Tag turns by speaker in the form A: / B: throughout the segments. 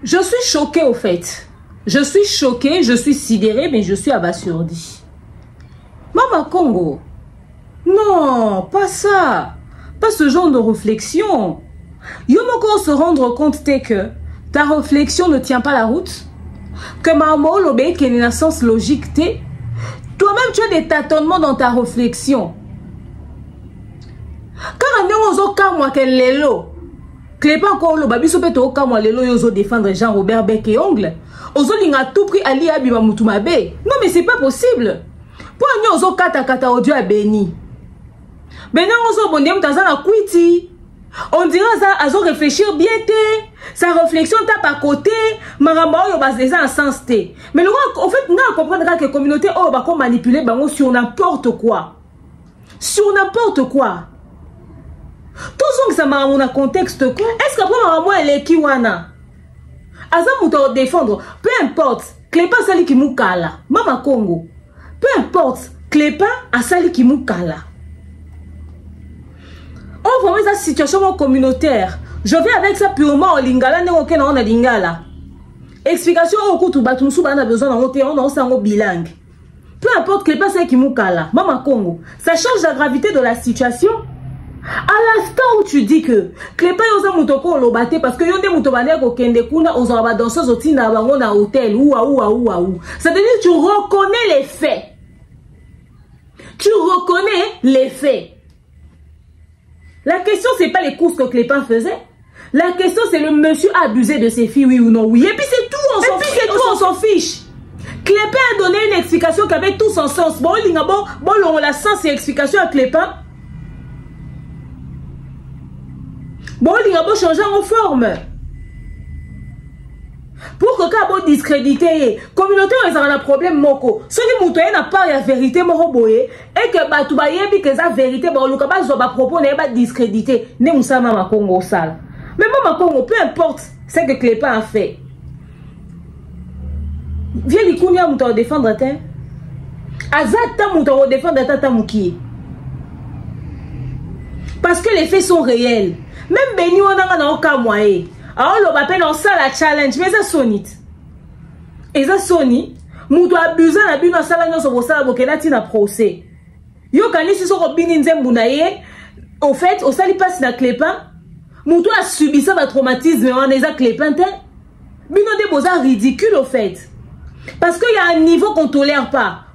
A: Je suis choquée au fait. Je suis choquée, je suis sidérée, mais je suis abasourdie. Mama Congo. Non, pas ça. Pas ce genre de réflexion. Yomoko se rendre compte que ta réflexion ne tient pas la route. Que maman l'obéit qui est une sens logique. Toi-même, tu as des tâtonnements dans ta réflexion. Car on a un moi que l'élo. Clépa encore le babi sope to ka moi l'élo yozo défendre Jean-Robert Bec et Ongle. Ozo linga tout prix ali abiba mutumabe. Non mais c'est pas possible. Pour nous ozo kata audio a béni. Bena ozo bonde mutaza na kwiti. On dirait ça azo réfléchir bien té. Sa réflexion tape à côté, maramba yo basé en sens té. Mais le en fait on comprendre que communauté oh ba ko manipuler bango sur n'importe quoi. Sur n'importe quoi. Tout ça ça m'a mon contexte quoi. Est-ce que après maman elle est kiwana? Aza muto défendre, peu importe. Clépa sali ki mukala. Mama Congo. Peu importe, Clépa a sali ki mukala. On voit cette situation communautaire. Je vais avec ça purement au lingala, n'est aucun on a lingala. Explication au coup tout bâton sous a besoin d'un côté, on a un bilingue. Peu importe que pas ça qui moukala, Mama Congo, ça change la gravité de la situation. À l'instant où tu dis que Clépa yosa mutoko lobate parce que yonde mutobane ko kende kuna ozaba danseuse otina bango na hôtel ou. Ça veut dire que tu reconnais les faits. Tu reconnais les faits. La question, c'est pas les courses que Clépa faisait. La question, c'est le monsieur abusé de ses filles, oui ou non, oui. Et puis c'est tout, on s'en fiche. Clépa a donné une explication qui avait tout son sens. Bon, on a sens et explication à Clépa. Bon, on a changer en forme. Pour que quand on discréditer, communauté, ils ont un problème moko. Ce qui moutoye n'a pas la vérité moroboye et que batoubaye bi que la vérité bon le kabaz va proposer pas discréditer ne moussa Mama Congo sale. Mais Mama Congo peu importe ce que Clépa a fait. Viens les kounia mouto défendre ta. Azata mouto défendre tata muki. Parce que les faits sont réels. Même Beni on a aucun moyen. Alors, on va appeler ça la challenge, mais ça sonne. Et ça sonne, nous devons abuser la bine à ça, nous sommes au salon, nous sommes procès. Yo, quand ils sont robinés, au fait, au sali passe na Clépa, nous devons subir ça, le traumatisme, on est à Clépa, bino des beaux-arts ridicules, au fait. Parce qu'il y a un niveau qu'on ne tolère pas.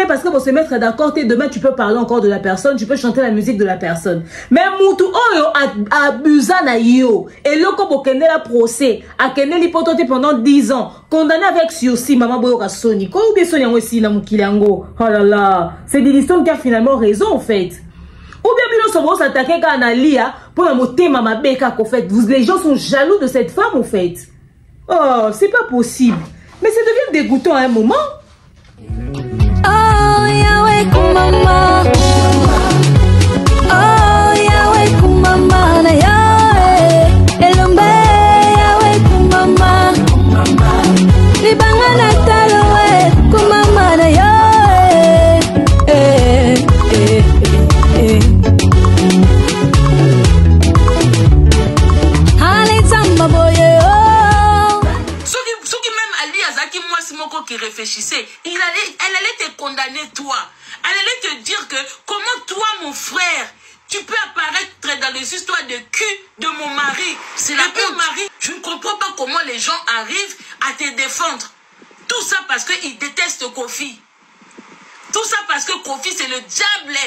A: Parce que pour se mettre d'accord, demain tu peux parler encore de la personne, tu peux chanter la musique de la personne. Mais Moutou Oyo a abusé na yo. Et le ko bokende la procès, a kende l'hypothèse pendant 10 ans, condamné avec Siosi, maman boyoka Sony. Ko ou bien Sony yango si na mukilango. Oh là là, c'est des histoires qui a finalement raison en fait. Ou bien bino sobo s'attaquer quand Analia pour la moté mama beka qu'en fait, les gens sont jaloux de cette femme en fait. Oh, c'est pas possible. Mais ça devient dégoûtant à un moment.
B: Oh, Yahweh kumama. Oh, Yahweh kumama na Yahweh. Elombe Yahweh kumama. Libanga na taloe kumama na Yahweh. Alexandre boye.
C: Qui réfléchissait, elle allait te condamner toi. Elle allait te dire que comment toi mon frère tu peux apparaître dans les histoires de cul de mon mari. C'est la honte. Mari, je ne comprends pas comment les gens arrivent à te défendre. Tout ça parce qu'ils détestent Kofi. Tout ça parce que Kofi c'est le diable.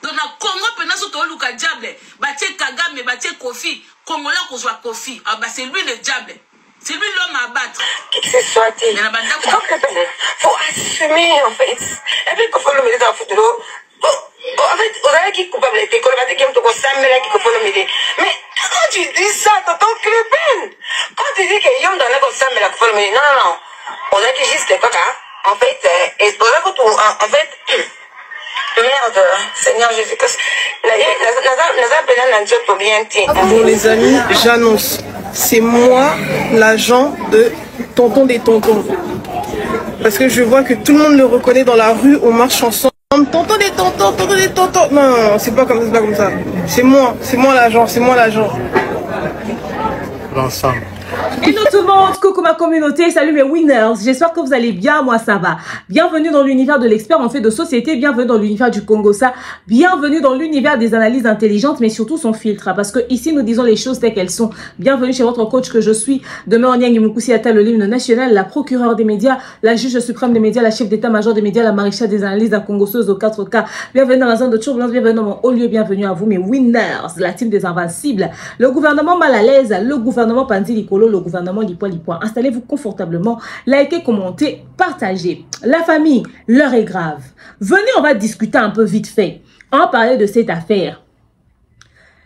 C: Dans le Congo, pendant ce diable, Batie Kagame, Batie Kofi, Congolais qu'on soit Kofi, ah bah c'est lui le diable. C'est lui l'homme à battre.
D: Qui que ce soit-il. Il faut assumer en fait. Et puis il faut le mettre dans le football. En fait, on a qui coupable de qui aime tout ça, mais là qui coupable de mais quand tu dis ça, t'entends que le peine. Quand tu dis qu'il y a un dans le ça, mais là coupable de non. On a qui juste les coca. En fait, et on a tout, en fait. Merde, Seigneur Jésus-Christ.
E: Bon les amis, j'annonce, c'est moi l'agent de Tonton des Tontons. Parce que je vois que tout le monde le reconnaît dans la rue, on marche ensemble. Tonton des Tontons, Tonton des Tontons. Non, c'est pas comme ça. C'est moi l'agent, c'est moi l'agent.
F: L'ensemble.
A: Hello tout le monde, coucou ma communauté, salut mes winners, j'espère que vous allez bien, moi ça va. Bienvenue dans l'univers de l'expert en fait de société, bienvenue dans l'univers du Congossa, bienvenue dans l'univers des analyses intelligentes, mais surtout son filtre, parce que ici nous disons les choses telles qu'elles sont. Bienvenue chez votre coach que je suis, Demeure Nyang Mukusi Atal, l'hymne national, la procureure des médias, la juge suprême des médias, la chef d'état-major des médias, la maréchale des analyses, la congosseuse aux 4K. Bienvenue dans ma zone de turbulence, bienvenue dans mon haut lieu, bienvenue à vous mes winners, la team des invincibles, le gouvernement mal à l'aise, le gouvernement Pandi Likolo, le gouvernement Lipoa. Installez-vous confortablement, likez, commentez, partagez. La famille, l'heure est grave. Venez, on va discuter un peu vite fait. On va parler de cette affaire.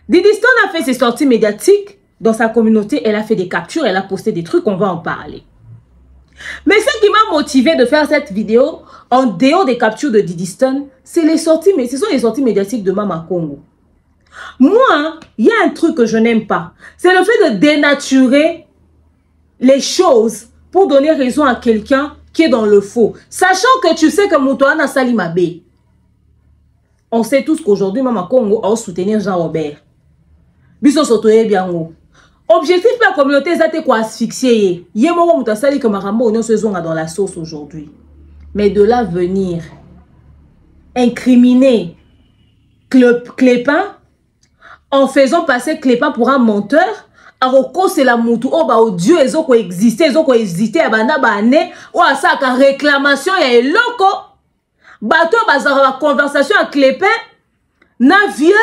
A: Didi Stone a fait ses sorties médiatiques dans sa communauté. Elle a fait des captures, elle a posté des trucs, on va en parler. Mais ce qui m'a motivé de faire cette vidéo, en dehors des captures de Didi Stone, c'est les sorties, mais ce sont les sorties médiatiques de Mama Congo. Moi, il y a un truc que je n'aime pas. C'est le fait de dénaturer les choses pour donner raison à quelqu'un qui est dans le faux. Sachant que tu sais que Moutouana Salimabé. On sait tous qu'aujourd'hui, Mama Congo a soutenir Jean-Robert. Biso sotoye bien haut. Objectif de la communauté, c'est quoi asphyxier. Yémoro Moutasali que Marambo on se zonga dans la sauce aujourd'hui. Mais de là venir incriminer Clépin en faisant passer Clépin pour un menteur. Aroko c'est la moutou oh ba Dieu ezo ko exister abana bané ou asa ka réclamation ya eloko bato bazara la conversation avec Clépin na vieux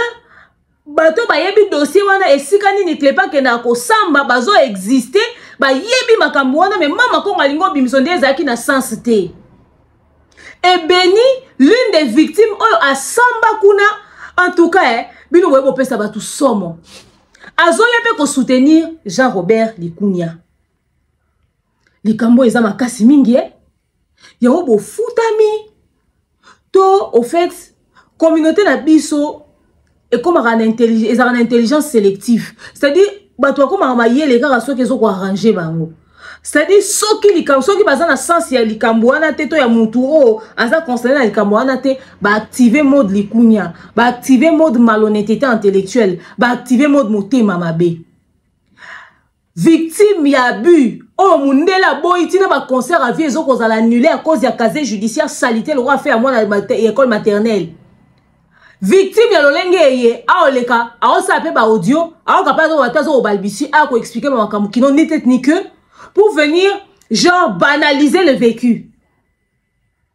A: bato ba yebi dossier wana esika nini Clépin ke na ko samba bazo exister ba yebi makambo wana mais mama ko ngalingo bimsonde ezaki na sens te et béni l'une des victimes oyo asamba kuna en tout cas bino webo pesa batu somo Azoya pe ko soutenir Jean-Robert Likunia. Likambo eza makasi mingi yango bo futami to au fait communauté na biso et comme en intelligence sélective. C'est-à-dire bato comme mayele kaka soki ezo ko arranger bango. C'est-à-dire soki bazana sens ya likambo wana te to ya mutu o aza concerné na likambo wana te ba activer mode likunya, ba activer mode malhonnêteté intellectuelle, ba activer mode motema mabe. Victime ya abus o mundela boy tina ba concert à vie ezoko za l'annuler à cause ya casier judiciaire salité le roi fait à moi na école maternelle. Victime ya lolenge ye aoleka aosa pe ba audio ao capable de watazo o balbisi a ko expliquer makambo kino ni tête ni queue pour venir, genre, banaliser le vécu.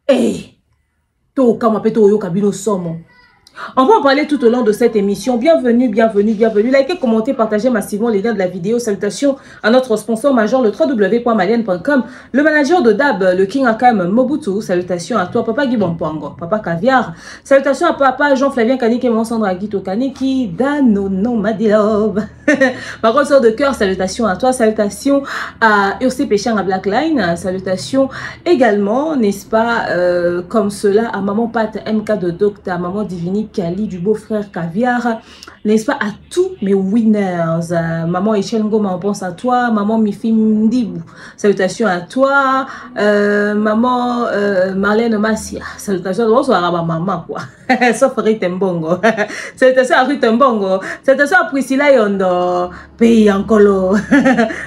A: Eh, to kamapeto yo kabino somo. On va en parler tout au long de cette émission. Bienvenue, bienvenue, bienvenue. Likez, commentez, partagez massivement les liens de la vidéo. Salutations à notre sponsor majeur, le www.malienne.com, le manager de DAB, le King Akam Mobutu. Salutations à toi, Papa Gibompongo, Papa Caviar. Salutations à Papa Jean-Flavien Kaniki, Monsandra Guito Kaniki, Danono Madilove. Par contre, sœur de cœur, salutations à toi. Salutations à Ursi Péchang à Blackline. Salutations également, n'est-ce pas, comme cela, à Maman Pat MK de Docta, Maman Divini Kali, du beau-frère Caviar, n'est-ce pas, à tous mes winners. Maman Echel Ngoma, on pense à toi. Maman Mifi Ndibou, salutations à toi. Maman Marlène Massia, salutations. Bonsoir à ma maman, quoi. Sauf Ritembongo. Salutations à Ritembongo. Salutations à Priscilla Yondo, Pays Ankolo.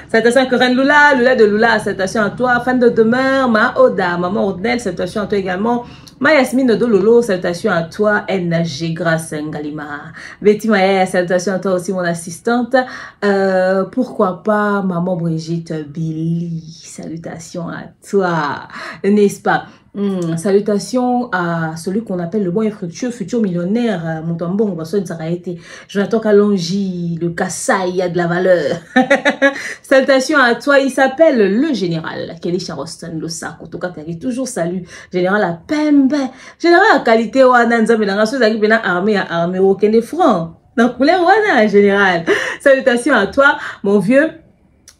A: Salutations à Keren Lula, Lula de Lula, salutations à toi. Fan de demeure, Ma Oda, Maman Ordnel, salutations à toi également. Ma Yasmine de Lolo, salutations à toi. NG Grâce Ngalima. Betty Maya, salutations à toi aussi, mon assistante. Pourquoi pas Maman Brigitte Billy, salutations à toi, n'est-ce pas? Salutations à celui qu'on appelle le bon et fructueux futur millionnaire, Moutambong, Jonathan Kalonji, le Kassai, il y a de la valeur. Salutations à toi, il s'appelle le général Kelly Charoston, le sac, en tout cas, toujours salut, général à Pembe, général à qualité, Wananza, mais la race armée, aucun des francs, dans couleur, Wana, général. Salutations à toi, mon vieux.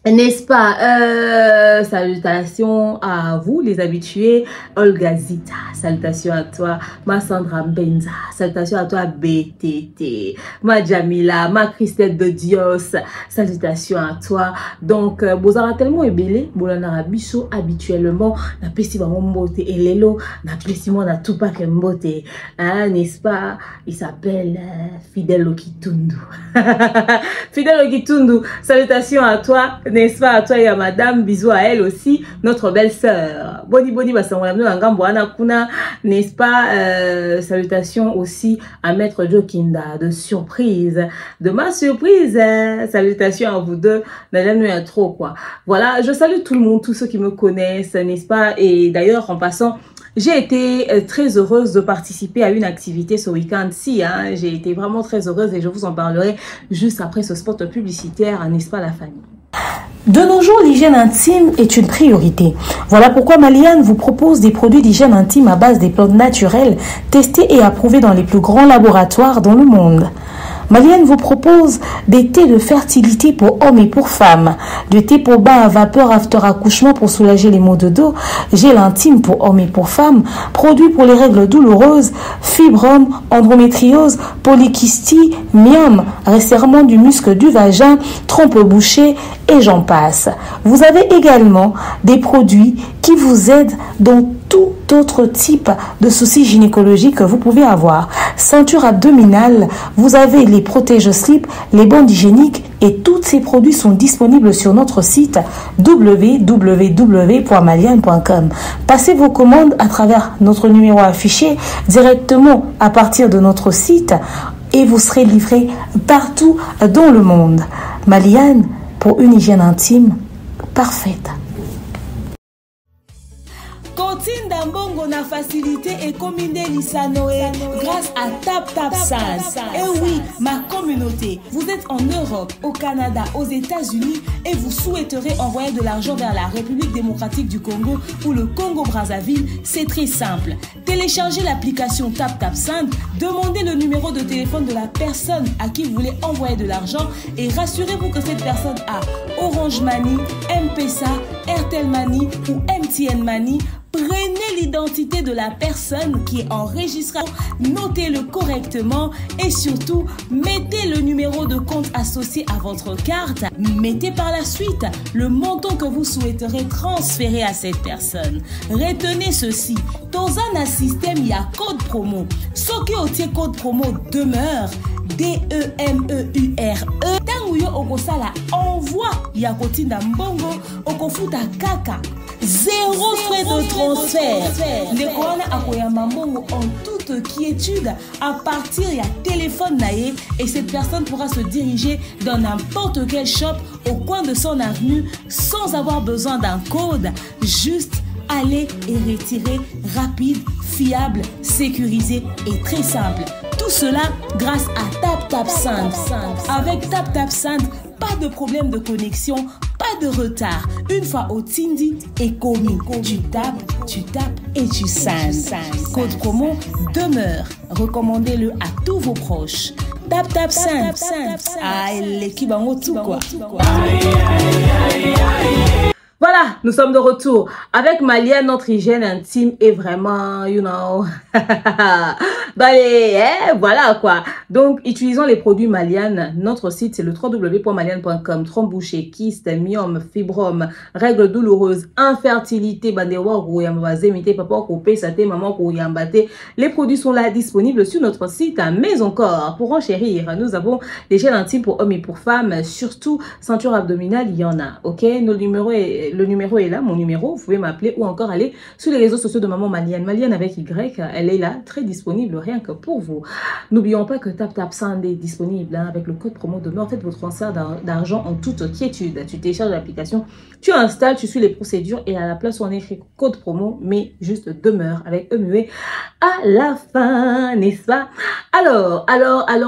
A: N'est-ce pas? Salutations à vous, les habitués. Olga Zita, salutations à toi. Ma Sandra Benza, salutations à toi. BTT, ma Jamila, ma Christelle de Dios, salutations à toi. Donc, Bozara tellement ébélé, Bolanara Bisso, habituellement, na pesi ba mbote et lelo, na pesi mo na tout pas que mbote. N'est-ce pas? Il s'appelle Fidel Okitundu. Fidel Okitundu, salutations à toi. n'est-ce pas, à toi et à madame, bisous à elle aussi, notre belle-sœur. Boni boni n'est-ce pas, salutations aussi à Maître Jokinda, de surprise, de ma surprise, salutations à vous deux, n'a trop quoi. Voilà, je salue tout le monde, tous ceux qui me connaissent, n'est-ce pas, et d'ailleurs en passant, j'ai été très heureuse de participer à une activité ce week-end-ci. Hein. J'ai été vraiment très heureuse et je vous en parlerai juste après ce spot publicitaire, n'est-ce pas la famille?
F: De nos jours, l'hygiène intime est une priorité. Voilà pourquoi Maliane vous propose des produits d'hygiène intime à base des plantes naturelles, testés et approuvés dans les plus grands laboratoires dans le monde. Maliane vous propose des thés de fertilité pour hommes et pour femmes, du thé pour bain à vapeur after accouchement pour soulager les maux de dos, gel intime pour hommes et pour femmes, produits pour les règles douloureuses, fibrome, endométriose, polykystie, myome, resserrement du muscle du vagin, trompe bouchée et j'en passe. Vous avez également des produits qui vous aident dans tout autre type de soucis gynécologiques que vous pouvez avoir. Ceinture abdominale, vous avez les protège-slip, les bandes hygiéniques et tous ces produits sont disponibles sur notre site www.maliane.com. Passez vos commandes à travers notre numéro affiché directement à partir de notre site et vous serez livré partout dans le monde. Maliane, pour une hygiène intime parfaite.
A: Continue d'ambongo na facilité et combiner l'Isanoé grâce à TapTapSend. Et oui, ma communauté, vous êtes en Europe, au Canada, aux États-Unis et vous souhaiterez envoyer de l'argent vers la République démocratique du Congo ou le Congo-Brazzaville, c'est très simple. Téléchargez l'application TapTapSend, demandez le numéro de téléphone de la personne à qui vous voulez envoyer de l'argent et rassurez-vous que cette personne a Orange Money, M-Pesa, Airtel Money ou MTN Money. Prenez l'identité de la personne qui est enregistrée, notez-le correctement et surtout, mettez le numéro de compte associé à votre carte. Mettez par la suite le montant que vous souhaiterez transférer à cette personne. Retenez ceci, dans un système, il y a code promo. Ce qui est code promo demeure, DEMEURE. Tanguyo okosala envoie Yakotinda Mbongo okofuta kaka. 0 frais de transfert. Ndekwana akoyamba mbongo en toute quiétude à partir il y a téléphone naé et cette personne pourra se diriger dans n'importe quel shop au coin de son avenue sans avoir besoin d'un code. Juste aller et retirer rapide, fiable, sécurisé et très simple. Tout cela grâce à TapTapSend. Avec TapTapSend, pas de problème de connexion, pas de retard. Une fois au Tindi et commis, tu tapes et tu sends. Code promo demeure. Recommandez-le à tous vos proches. TapTapSend. Ah, l'équipe en haut tout quoi. Voilà, nous sommes de retour avec Maliane, notre hygiène intime est vraiment, you know, allez, voilà quoi. Donc, utilisons les produits Maliane. Notre site, c'est le www.maliane.com. Trompe bouchée, kyste, myome, fibrome, règles douloureuses, infertilité, les produits sont là disponibles sur notre site, mais encore, pour enchérir, nous avons des gels intimes pour hommes et pour femmes, surtout ceinture abdominale, il y en a, ok? Le numéro est là, mon numéro, vous pouvez m'appeler ou encore aller sur les réseaux sociaux de maman Maliane. Maliane avec Y, elle est là, très disponible, rien que pour vous. N'oublions pas que TapTapSend est disponible hein, avec le code promo demeure. Faites votre transfert d'argent en toute quiétude. Tu télécharges l'application, tu installes, tu suis les procédures et à la place où on écrit code promo, mais juste demeure avec EMUE à la fin, n'est-ce pas? Alors,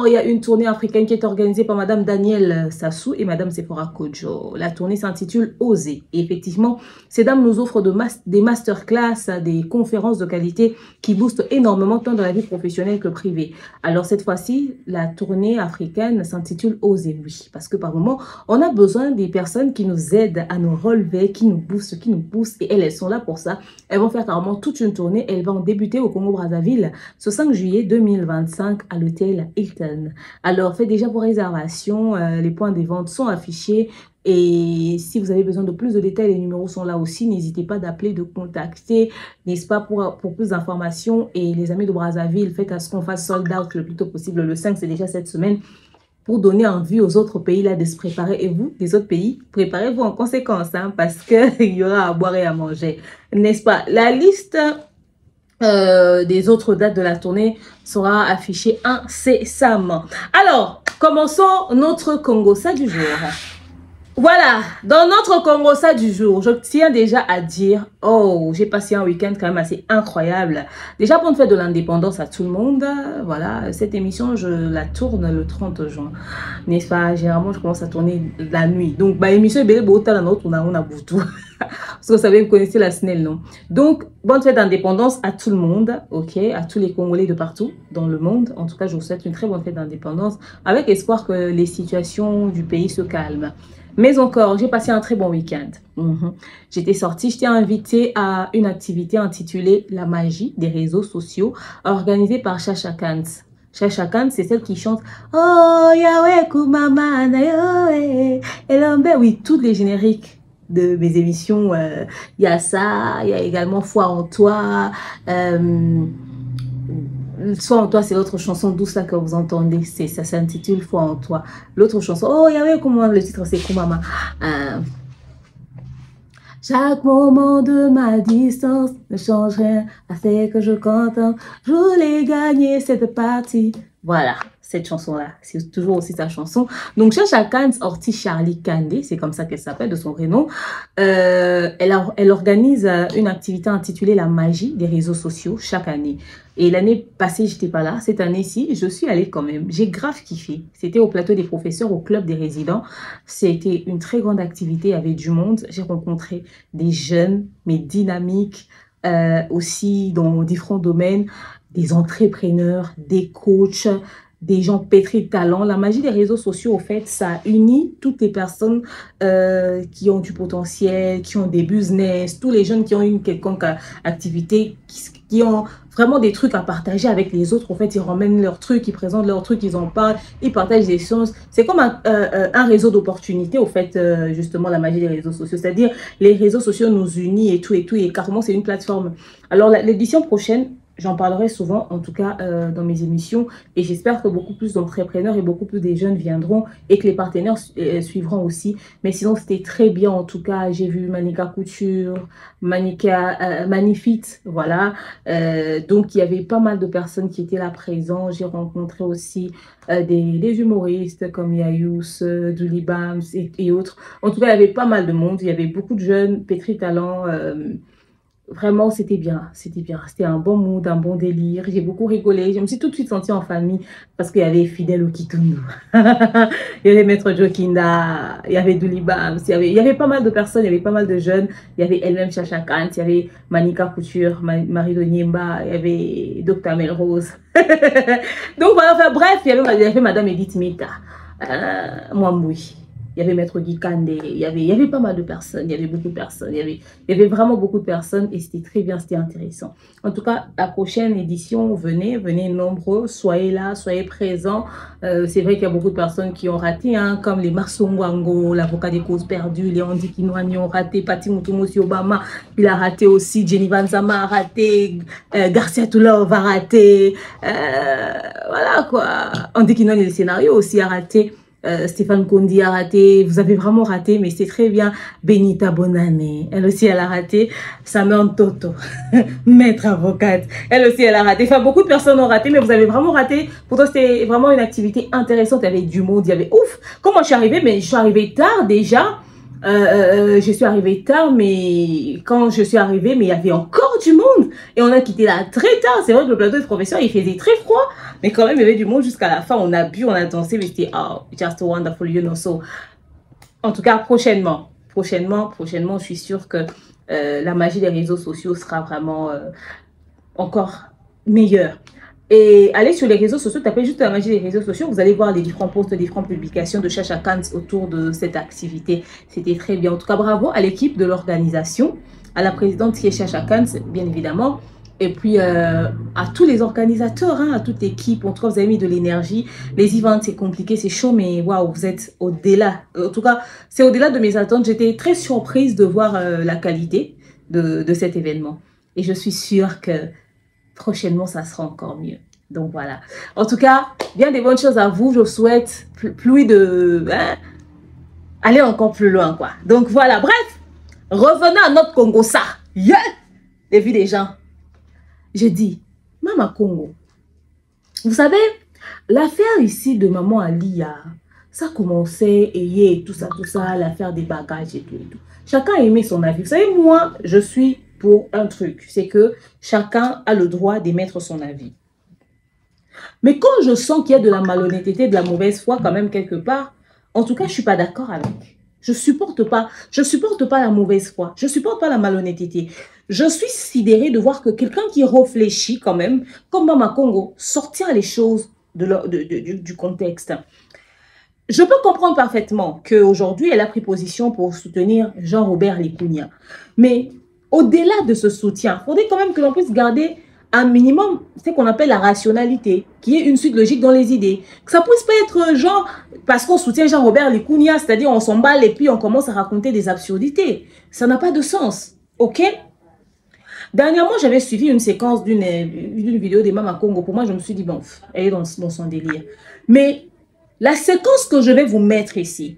A: il y a une tournée africaine qui est organisée par Madame Danielle Sassou et Madame Sephora Kojo. La tournée s'intitule Oser. Et effectivement, ces dames nous offrent des masterclass, des conférences de qualité qui boostent énormément tant dans la vie professionnelle que privée. Alors cette fois-ci, la tournée africaine s'intitule Oser, oui. Parce que par moment, on a besoin des personnes qui nous aident à nous relever, qui nous boostent, qui nous poussent. Et elles sont là pour ça. Elles vont faire carrément toute une tournée. Elles vont débuter au Congo-Brazzaville ce 5 juillet 2025 à l'hôtel Hilton. Alors faites déjà vos réservations. Les points des ventes sont affichés. Et si vous avez besoin de plus de détails, les numéros sont là aussi. N'hésitez pas d'appeler, de contacter, n'est-ce pas, pour plus d'informations. Et les amis de Brazzaville, faites à ce qu'on fasse sold out le plus tôt possible. Le 5, c'est déjà cette semaine. pour donner envie aux autres pays là de se préparer. Et vous, les autres pays, préparez-vous en conséquence, hein, parce qu'il y aura à boire et à manger, n'est-ce pas? La liste des autres dates de la tournée sera affichée incessamment. Alors, commençons notre Congossa du jour. Voilà, dans notre Congossa du jour, je tiens déjà à dire, oh, j'ai passé un week-end quand même assez incroyable. Déjà, pour une fête de l'indépendance à tout le monde, voilà, cette émission, je la tourne le 30 juin. N'est-ce pas? Généralement, je commence à tourner la nuit. Donc, bah, émission est belle, la nôtre, on a beaucoup. Parce que vous savez, vous connaissez la SNEL, non? Donc, bonne fête d'indépendance à tout le monde, ok? À tous les Congolais de partout dans le monde. En tout cas, je vous souhaite une très bonne fête d'indépendance avec espoir que les situations du pays se calment. Mais encore, j'ai passé un très bon week-end. J'étais sortie, j'étais invitée à une activité intitulée « La magie des réseaux sociaux » organisée par Chacha Kant. Chacha Kant, c'est celle qui chante « Oh, Yahweh, Kumama, Nayoe » oui, tous les génériques de mes émissions. Il y a ça, il y a également « Foi en toi ». Foi en toi, c'est l'autre chanson douce là que vous entendez. Ça s'intitule Foi en toi. L'autre chanson, oh, il y avait comment le titre, c'est Kumama. Chaque moment de ma distance ne change rien à ce que je contente. Je voulais gagner cette partie. Voilà, cette chanson-là, c'est toujours aussi sa chanson. Donc, Chacha Kant Orti Charlie Kandé, c'est comme ça qu'elle s'appelle, de son vrai nom. Elle organise une activité intitulée La magie des réseaux sociaux chaque année. Et l'année passée, j'étais pas là. Cette année-ci, je suis allée quand même. J'ai grave kiffé. C'était au plateau des professeurs, au club des résidents. C'était une très grande activité, il y avait du monde. J'ai rencontré des jeunes, mais dynamiques, aussi dans différents domaines, des entrepreneurs, des coachs, des gens pétris de talent. La magie des réseaux sociaux, au fait, ça unit toutes les personnes qui ont du potentiel, qui ont des business, tous les jeunes qui ont une quelconque activité, qui ont vraiment des trucs à partager avec les autres. En fait, ils ramènent leurs trucs, ils présentent leurs trucs, ils en parlent, ils partagent des choses. C'est comme un réseau d'opportunités, au fait, justement, la magie des réseaux sociaux. C'est-à-dire, les réseaux sociaux nous unissent et tout, et carrément, c'est une plateforme. Alors, l'édition prochaine, j'en parlerai souvent, en tout cas dans mes émissions, et j'espère que beaucoup plus d'entrepreneurs et beaucoup plus des jeunes viendront et que les partenaires suivront aussi. Mais sinon, c'était très bien, en tout cas, j'ai vu Manika Couture, Manifit, voilà. Donc, il y avait pas mal de personnes qui étaient là présentes. J'ai rencontré aussi des humoristes comme Yayous, Doulibams et autres. En tout cas, il y avait pas mal de monde, il y avait beaucoup de jeunes, pétris de talent. Vraiment, c'était bien, c'était un bon mood, un bon délire, j'ai beaucoup rigolé, je me suis tout de suite sentie en famille parce qu'il y avait Fidèle Okitundu, il y avait Maître Jokinda, il y avait Doulibams, il y avait pas mal de personnes, il y avait pas mal de jeunes, il y avait elle-même Chacha Kant, il y avait Manika Couture, Marie Doniemba, il y avait Dr Melrose, donc voilà, enfin, bref, il y avait Madame Edith Meta, Mwamboui. Il y avait Maître Guy Kandé, il y avait pas mal de personnes, il y avait beaucoup de personnes, il y avait vraiment beaucoup de personnes et c'était très bien, c'était intéressant. En tout cas, la prochaine édition, venez nombreux, soyez là, soyez présents. C'est vrai qu'il y a beaucoup de personnes qui ont raté, hein, comme les Marsongwango, l'avocat des causes perdues, les Andy Kinwani ont raté, Pati Mutumosi Obama, il a raté aussi, Jenny Vanzama a raté, Garcia Toulov va rater, voilà quoi. Andy Kinwani, le scénario aussi a raté. Stéphane Kondi a raté, vous avez vraiment raté, mais c'est très bien. Benita Bonane, elle aussi elle a raté. Samuel Toto, maître avocate, elle aussi elle a raté. Enfin, beaucoup de personnes ont raté, mais vous avez vraiment raté. Pourtant, c'était vraiment une activité intéressante. Il y avait du monde, il y avait ouf. Comment je suis arrivée? Mais je suis arrivée tard déjà. Je suis arrivée tard, mais quand je suis arrivée, mais il y avait encore du monde. Et on a quitté là très tard. C'est vrai que le plateau de professeur, il faisait très froid. Mais quand même, il y avait du monde jusqu'à la fin. On a bu, on a dansé, mais c'était oh, just wonderful, you know. So, en tout cas, prochainement, je suis sûre que la magie des réseaux sociaux sera vraiment encore meilleure. Et allez sur les réseaux sociaux, tapez juste la magie des réseaux sociaux, vous allez voir les différents posts, les différentes publications de Chacha Kant autour de cette activité. C'était très bien. En tout cas, bravo à l'équipe de l'organisation, à la présidente qui est Chacha Kant, bien évidemment, et puis à tous les organisateurs, hein, à toute l'équipe. En tout cas, vous avez mis de l'énergie. Les events, c'est compliqué, c'est chaud, mais waouh, vous êtes au-delà. En tout cas, c'est au-delà de mes attentes. J'étais très surprise de voir la qualité de cet événement. Et je suis sûre que prochainement, ça sera encore mieux. Donc voilà. En tout cas, bien des bonnes choses à vous. Je souhaite plus de... aller encore plus loin, quoi. Donc voilà, bref. Revenons à notre Congo, ça. Yeah! Les vues des gens. J'ai dit, Maman Congo, vous savez, l'affaire ici de Maman Alia, ça commençait, et tout ça, l'affaire des bagages et tout. Chacun aimait son avis. Vous savez, moi, je suis pour un truc. C'est que chacun a le droit d'émettre son avis. Mais quand je sens qu'il y a de la malhonnêteté, de la mauvaise foi quand même quelque part, en tout cas, je ne suis pas d'accord avec. Je supporte pas la mauvaise foi. Je supporte pas la malhonnêteté. Je suis sidérée de voir que quelqu'un qui réfléchit quand même, comme Maman Congo, sortir les choses du contexte. Je peux comprendre parfaitement qu'aujourd'hui, elle a pris position pour soutenir Jean-Robert Likunya. Mais au-delà de ce soutien, il faudrait quand même que l'on puisse garder un minimum, c'est ce qu'on appelle la rationalité, qui est une suite logique dans les idées. Que ça puisse pas être genre, parce qu'on soutient Jean-Robert Likunya, c'est-à-dire on s'emballe et puis on commence à raconter des absurdités. Ça n'a pas de sens, ok? Dernièrement, j'avais suivi une séquence d'une vidéo de Maman Congo. Pour moi, je me suis dit, bon, elle est dans son délire. Mais la séquence que je vais vous mettre ici,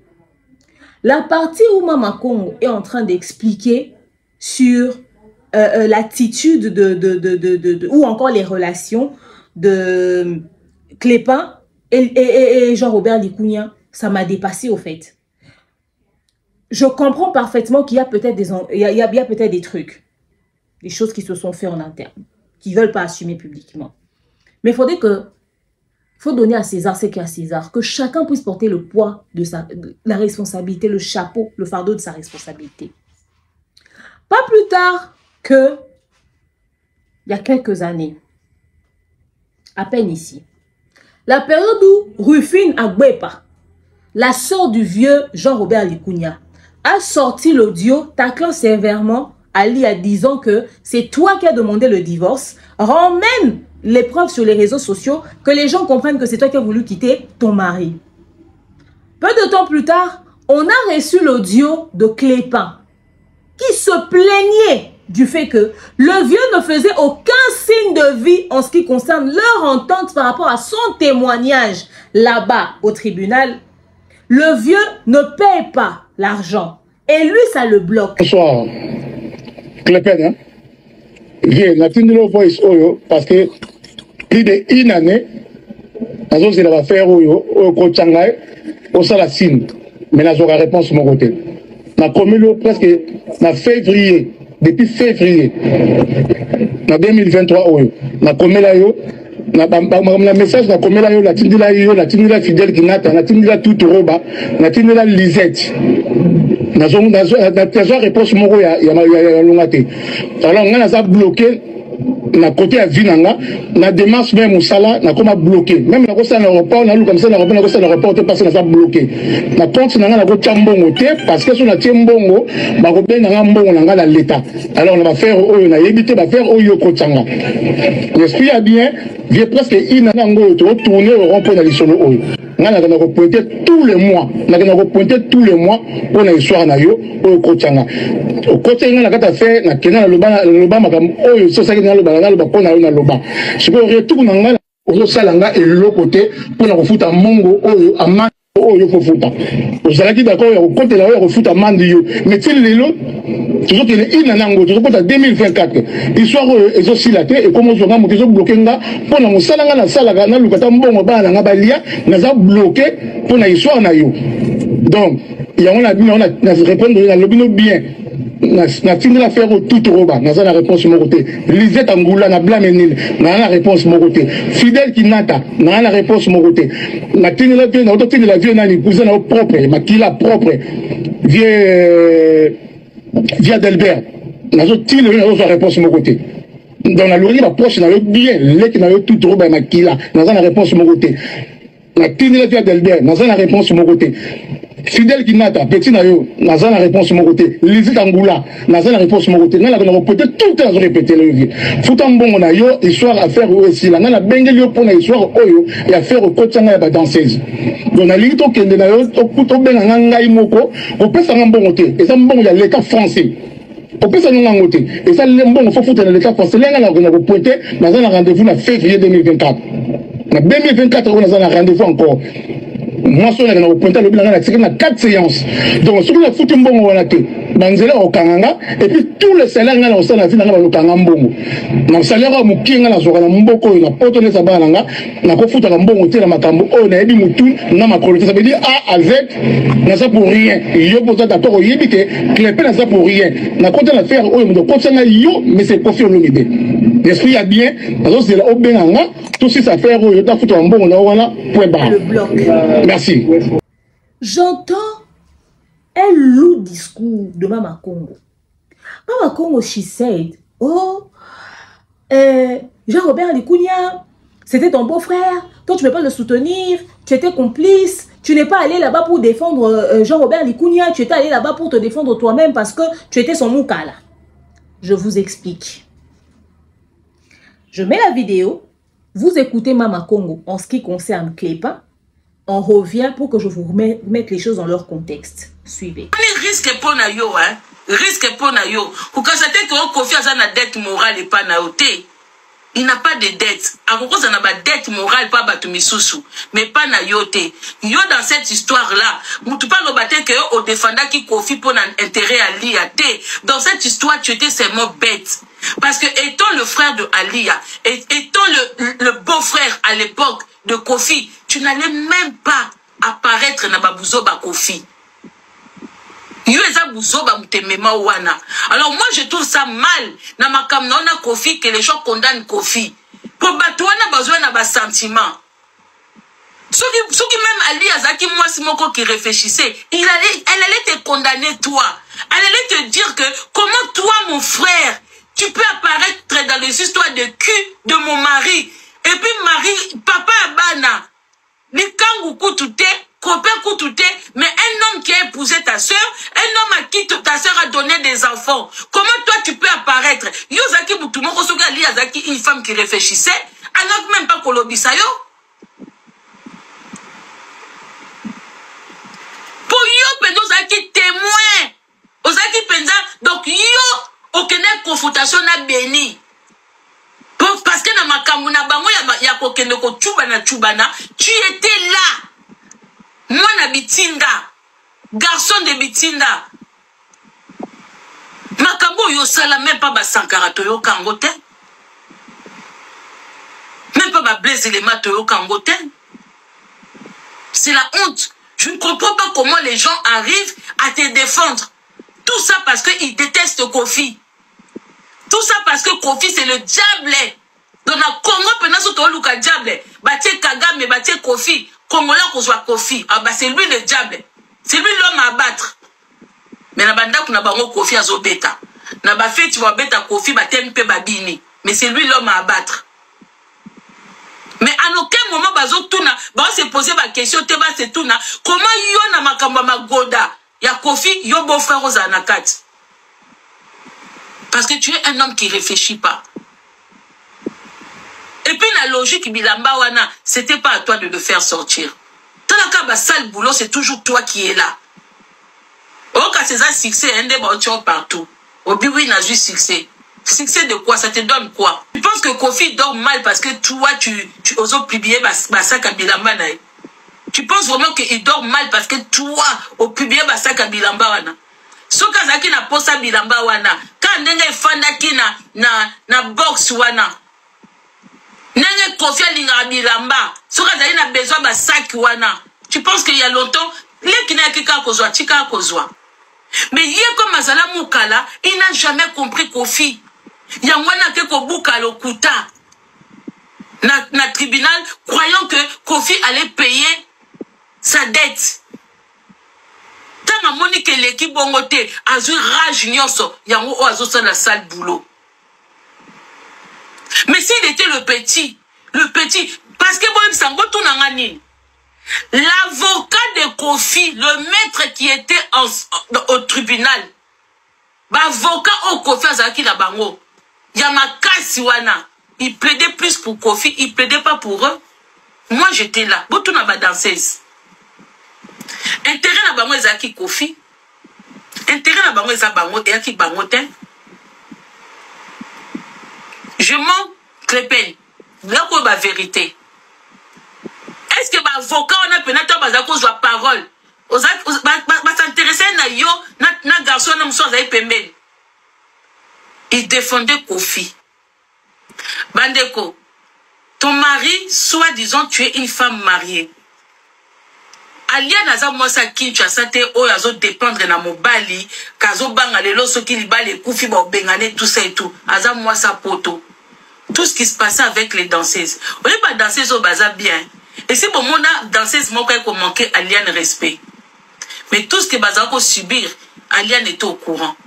A: la partie où Maman Congo est en train d'expliquer sur l'attitude ou encore les relations de Clépin et Jean-Robert Likunya, ça m'a dépassé au fait. Je comprends parfaitement qu'il y a peut-être des trucs, des choses qui se sont faites en interne, qui ne veulent pas assumer publiquement. Mais il faut donner à César ce qu'il y a à César, que chacun puisse porter le poids de la responsabilité, le chapeau, le fardeau de sa responsabilité. Pas plus tard que il y a quelques années, à peine ici, la période où Rufine Agbepa, la sœur du vieux Jean-Robert Likunya, a sorti l'audio taclant sévèrement Ali en disant que c'est toi qui as demandé le divorce, ramène les preuves sur les réseaux sociaux, que les gens comprennent que c'est toi qui as voulu quitter ton mari. Peu de temps plus tard, on a reçu l'audio de Clépin, qui se plaignait du fait que le vieux ne faisait aucun signe de vie en ce qui concerne leur entente par rapport à son témoignage là-bas au tribunal. Le vieux ne paye pas l'argent et lui, ça le bloque.
G: Bonsoir, Clépin, hein? J'ai la voice oyo parce que plus d'une année, je vais faire oyo Kochangai, au Salasine, mais je vais réponse de mon côté. Je commis presque en février, depuis février, en 2023, je commis là, le message na commis là, la tindila fidèle qui n'a pas, la tindila tout roba, la tindila Lisette. Na réponse moko ya longate. Alors on a bloqué na côté à Vinanga, na démarche même au sala, na comme bloqué. Même na kosa na report, na comme ça na report, na kosa na report parce que na bloqué. Na compte na ko chambongo te parce que sur na tiembongo, ba ko ben na mbongo na la l'état. Alors on va faire oyo na yebité ba faire oyo ko changa. L'esprit a bien, vient presque inana ngo to tourner au rond-point na lisolo oyo. On a pointé tous les mois. On a pointé tous les mois pour une histoire na yo au Kochanga. Au côté on a kata fait na kena loba makam oyo so ça na loba na loba pona na loba. Je peux retour na ngala au salanga et le côté pour na refuta mongo oyo ama oyo faut futa. Vous allez d'accord au côté là oyo refuta mandi yo. Mais c'est lelo toujours que les inanango toujours pour 2024 histoire et aussi la et comment on va monter bloquer nga pour na salanga na salanga na lukata mbongo ba na balia na za bloqué pour na histoire na yo. Donc il y a on a répondre na lobino bien na fini l'affaire au tout roba na za la réponse mon côté Lisette Angoula na blamenil na la réponse mon côté Fidèle Kinata na la réponse mon côté na tini la vie na auto tini la vie na ni cousin na propre makila propre via Delbert na zo tini la réponse mon côté dans la lorie la poche na le bien leki na yo tout roba makila na za la réponse mon côté na tini la via Delbert na za la réponse mon côté Fidèle Kinata, petit nayo, n'a pas la réponse de mon côté. Lisette Angoula, n'a pas la réponse de mon côté. N'a pas répété tout le temps, répété le vieux. Foutant bon, on a yo, histoire à faire aussi. Là, n'a la bengelio pour la histoire oyo, et à faire au coach à la danseuse. Donc, la ligue token de nayo, au couteau ben en angaï moko, au peut s'en bon côté. Et ça, bon, il y a l'État français. Au plus, ça nous a noté. Et ça, les bons, il faut foutre dans l'état parce que là, on a pointé, dans un rendez-vous en février 2024. En 2024, on a un rendez-vous encore. Moi, je suis pointé à 4 séances. Donc, ce que je foutu bon, on a été. Banzela au Kananga, et puis tous les salaires dans la ville dans le Kangambongo. Dans le salaire au Mukinga, dans le Mboko, dans le Potoné Sabananga, dans le Fouta Mbongo, dans le Matambo, on a dit Moutou, dans ma qualité. Ça veut dire A à Z, n'a ça pour rien. Il y a pour ça d'accord, il y a dit que Clépé n'a ça pour rien. N'a pas l'affaire, on a continué yo, mais c'est pas fait l'unité. L'esprit a bien, alors c'est là au Benanga, tout ce affaire, on a foutu en bon, on a point barre.
A: Le bloc.
G: Merci.
A: J'entends un lourd discours de Mama Congo. Mama Congo, she said, oh, Jean-Robert Likounia, c'était ton beau-frère, toi tu ne peux pas le soutenir, tu étais complice, tu n'es pas allé là-bas pour défendre Jean-Robert Likounia, tu étais allé là-bas pour te défendre toi-même parce que tu étais son moukala. Je vous explique. Je mets la vidéo, vous écoutez Mama Congo en ce qui concerne Clépa. On revient pour que je vous remette les choses dans leur contexte. Suivez.
C: Risque pour na yo, hein? Risque pour na yo. Pour que ça t'ait que confiance à la dette morale et pas na oté. Il n'a pas de dette. À cause de la dette morale, pas batumisusu. Mais pas na yoté. Yo dans cette histoire-là, tu pas le battre que au défendant qui confie pour intérêt à l'IAT. Dans cette histoire, tu étais seulement bête. Parce que étant le frère de Alia, étant le beau-frère à l'époque de Kofi, tu n'allais même pas apparaître dans Babouzoba Kofi. Alors moi je trouve ça mal dans ma caméra Kofi que les gens condamnent Kofi. Pour battre on a besoin d'un sentiment. Ceux qui même Ali Azaki moi c'est mon qui réfléchissait, elle allait te condamner toi. Elle allait te dire que comment toi mon frère tu peux apparaître dans les histoires de cul de mon mari. Et puis mari, papa Abana, les kangu koutouté, copain koutouté, mais un homme qui a épousé ta soeur, un homme à qui ta soeur a donné des enfants. Comment toi tu peux apparaître? Yozaki Boutoumon, Ali Azaki, une femme qui réfléchissait, alors même pas Kolobisayo. Pour yo, Pedozaki témoin, Ozaki Penza, donc yo, aucune confrontation n'a béni. Parce que dans ma kamuna bango ya kokende ko chubana, tu étais là. Moi na bitinda, garçon de bitinda. Makambo yo sala même pas ba sankarato yo kangote. Même pas ba blaise les mato yo kangote. C'est la honte. Je ne comprends pas comment les gens arrivent à te défendre. Tout ça parce qu'ils détestent Kofi. Tout ça parce que Kofi c'est le diable. Dans le Congo, pendant ce temps, le diable, Baté Kagame, Baté Kofi, Congolais qu'on soit Kofi, ah bah c'est lui le diable. C'est lui l'homme à abattre. Mais na banda kuna bango Kofi azo beta. Na ba fait tu vas beta Kofi batem pe babini. Mais c'est lui l'homme à abattre. Mais à aucun moment bazo tuna, ba se poser ma question te ba se tuna, comment yo na makamba magoda ya Kofi yo beau frère aux anakat. Parce que tu es un homme qui réfléchit pas. Et puis la logique bilamba wana, c'était pas à toi de le faire sortir. Dans la cas sale boulot, c'est toujours toi qui es là. Oh, quand c'est un succès, un débat partout. Au biwi n'a juste succès. Succès de quoi? Ça te donne quoi? Tu penses que Kofi dort mal parce que toi, tu oses publier Basaka Bilamba nae. Tu penses vraiment qu'il dort mal parce que toi, au publier Basaka Bilamba wana. Soka zaki na posa Bilamba wana. Quand nenge fanda ki na box wana. Nenge Kofi alinga Bilamba. Soka zaki na besoin basaki wana. Tu penses qu'il y a longtemps, les qui n'a qu'à kozwa, tika kozwa. Mais hier comme Azala Moukala, il n'a jamais compris Kofi. Yangwana ke kobuka lokuta. Na tribunal, croyant que Kofi allait payer sa dette. Tant à Monique et l'équipe bongote, azui rage nyoso, yango o azo sa la sale boulot. Mais s'il était le petit, parce que bon, sango tout nangani. L'avocat de Kofi, le maître qui était au tribunal, l'avocat au Kofi Azaki la bango, Yamakasi wana, il plaidait plus pour Kofi, il plaidait pas pour eux. Moi j'étais là, botou na ba danseuse. Intérêt na bango Azaki Kofi, Intérêt na bango eza bango te yaki bango te. Je mens Clépin. Là quoi ba vérité. Est-ce que ba avocat on a penato baza cause la parole. Ba s'intéresser na yo na garçon na mso za pembeni. Il défendait Kofi. Bandeko, ton mari, soi-disant, tu es une femme mariée. Alia naza mwasa Kinshasa te o yazo dépendre na mobali, kazo banga lelo soki libale kufi ba bengane tout ça et tout. Aza mwasa poto. Tout ce qui se passait avec les danseuses. On n'est pas danseuses au bazar bien. Et si bon mona danseuse moka ko manquer Aliane respect. Mais tout ce que bazar ko subir, Aliane est au courant.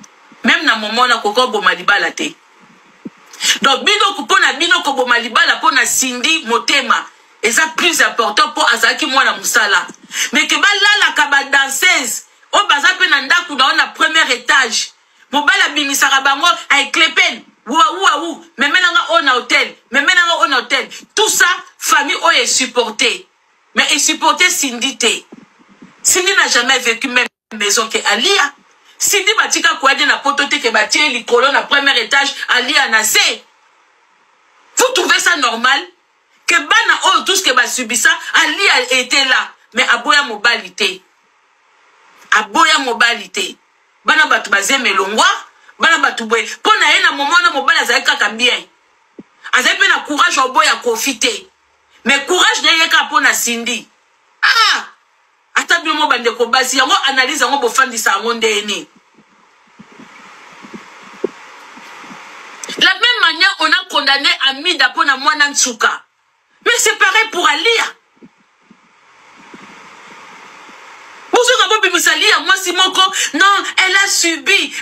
C: Même na moment na koko bo malibala te. Donc bino ko pona bino ko bo malibala pona Cindy Motema. Et ça plus important pour Azaki mwana musala. Mais que ba la kaba danseuse o baza pe na ndaku na premier étage. Mobala bimisaka bango ay Clépin. Ouah, mais maintenant on a hôtel, tout ça, famille on est supporté. Mais est supporté Cindy T. Cindy n'a jamais vécu même maison que Alia. Cindy batika quoi de na potote que batie les colonnes à premier étage, Alia na se. Vous trouvez ça normal? Que bana oh tout ce que ba subi ça, Alia était là, mais aboya mobilité. Bana batu bazé melongwa. Bana batubwe pona yena momona mobala za kaka bien azape na courage oboya profiter mais courage na yeka pona Cindy ata bien mo bande ko basi yango analyse yango bofandisa yango ndeni. La même manière on a condamné Amida pona mwana Nsuka, mais c'est pareil pour Alia. Moi Simoko, non, elle a subi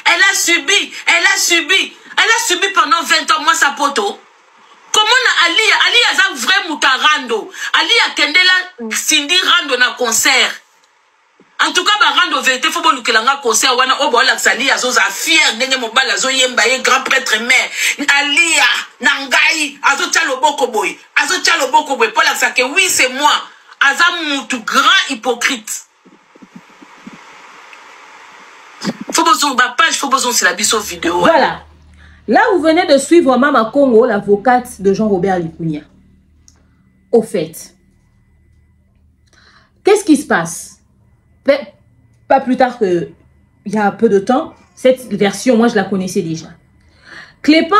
C: pendant 20 ans, moi sa poto. Comment Alia a vrai mutarando, Alia kendela Cindy rando na concert. En tout cas, rando vérité, faut bon que l'anga concert, wana obo la sali azoza fier, nenge mobile azo yemba ye grand prêtre mère. Alia, nangai, azo tchalo boko boy, pour la que oui c'est moi, azam tout grand hypocrite.
A: Voilà. Là, vous venez de suivre Mama Congo, l'avocate de Jean-Robert Likunia. Au fait, qu'est-ce qui se passe? Pas plus tard que il y a peu de temps, cette version, moi, je la connaissais déjà. Clépin,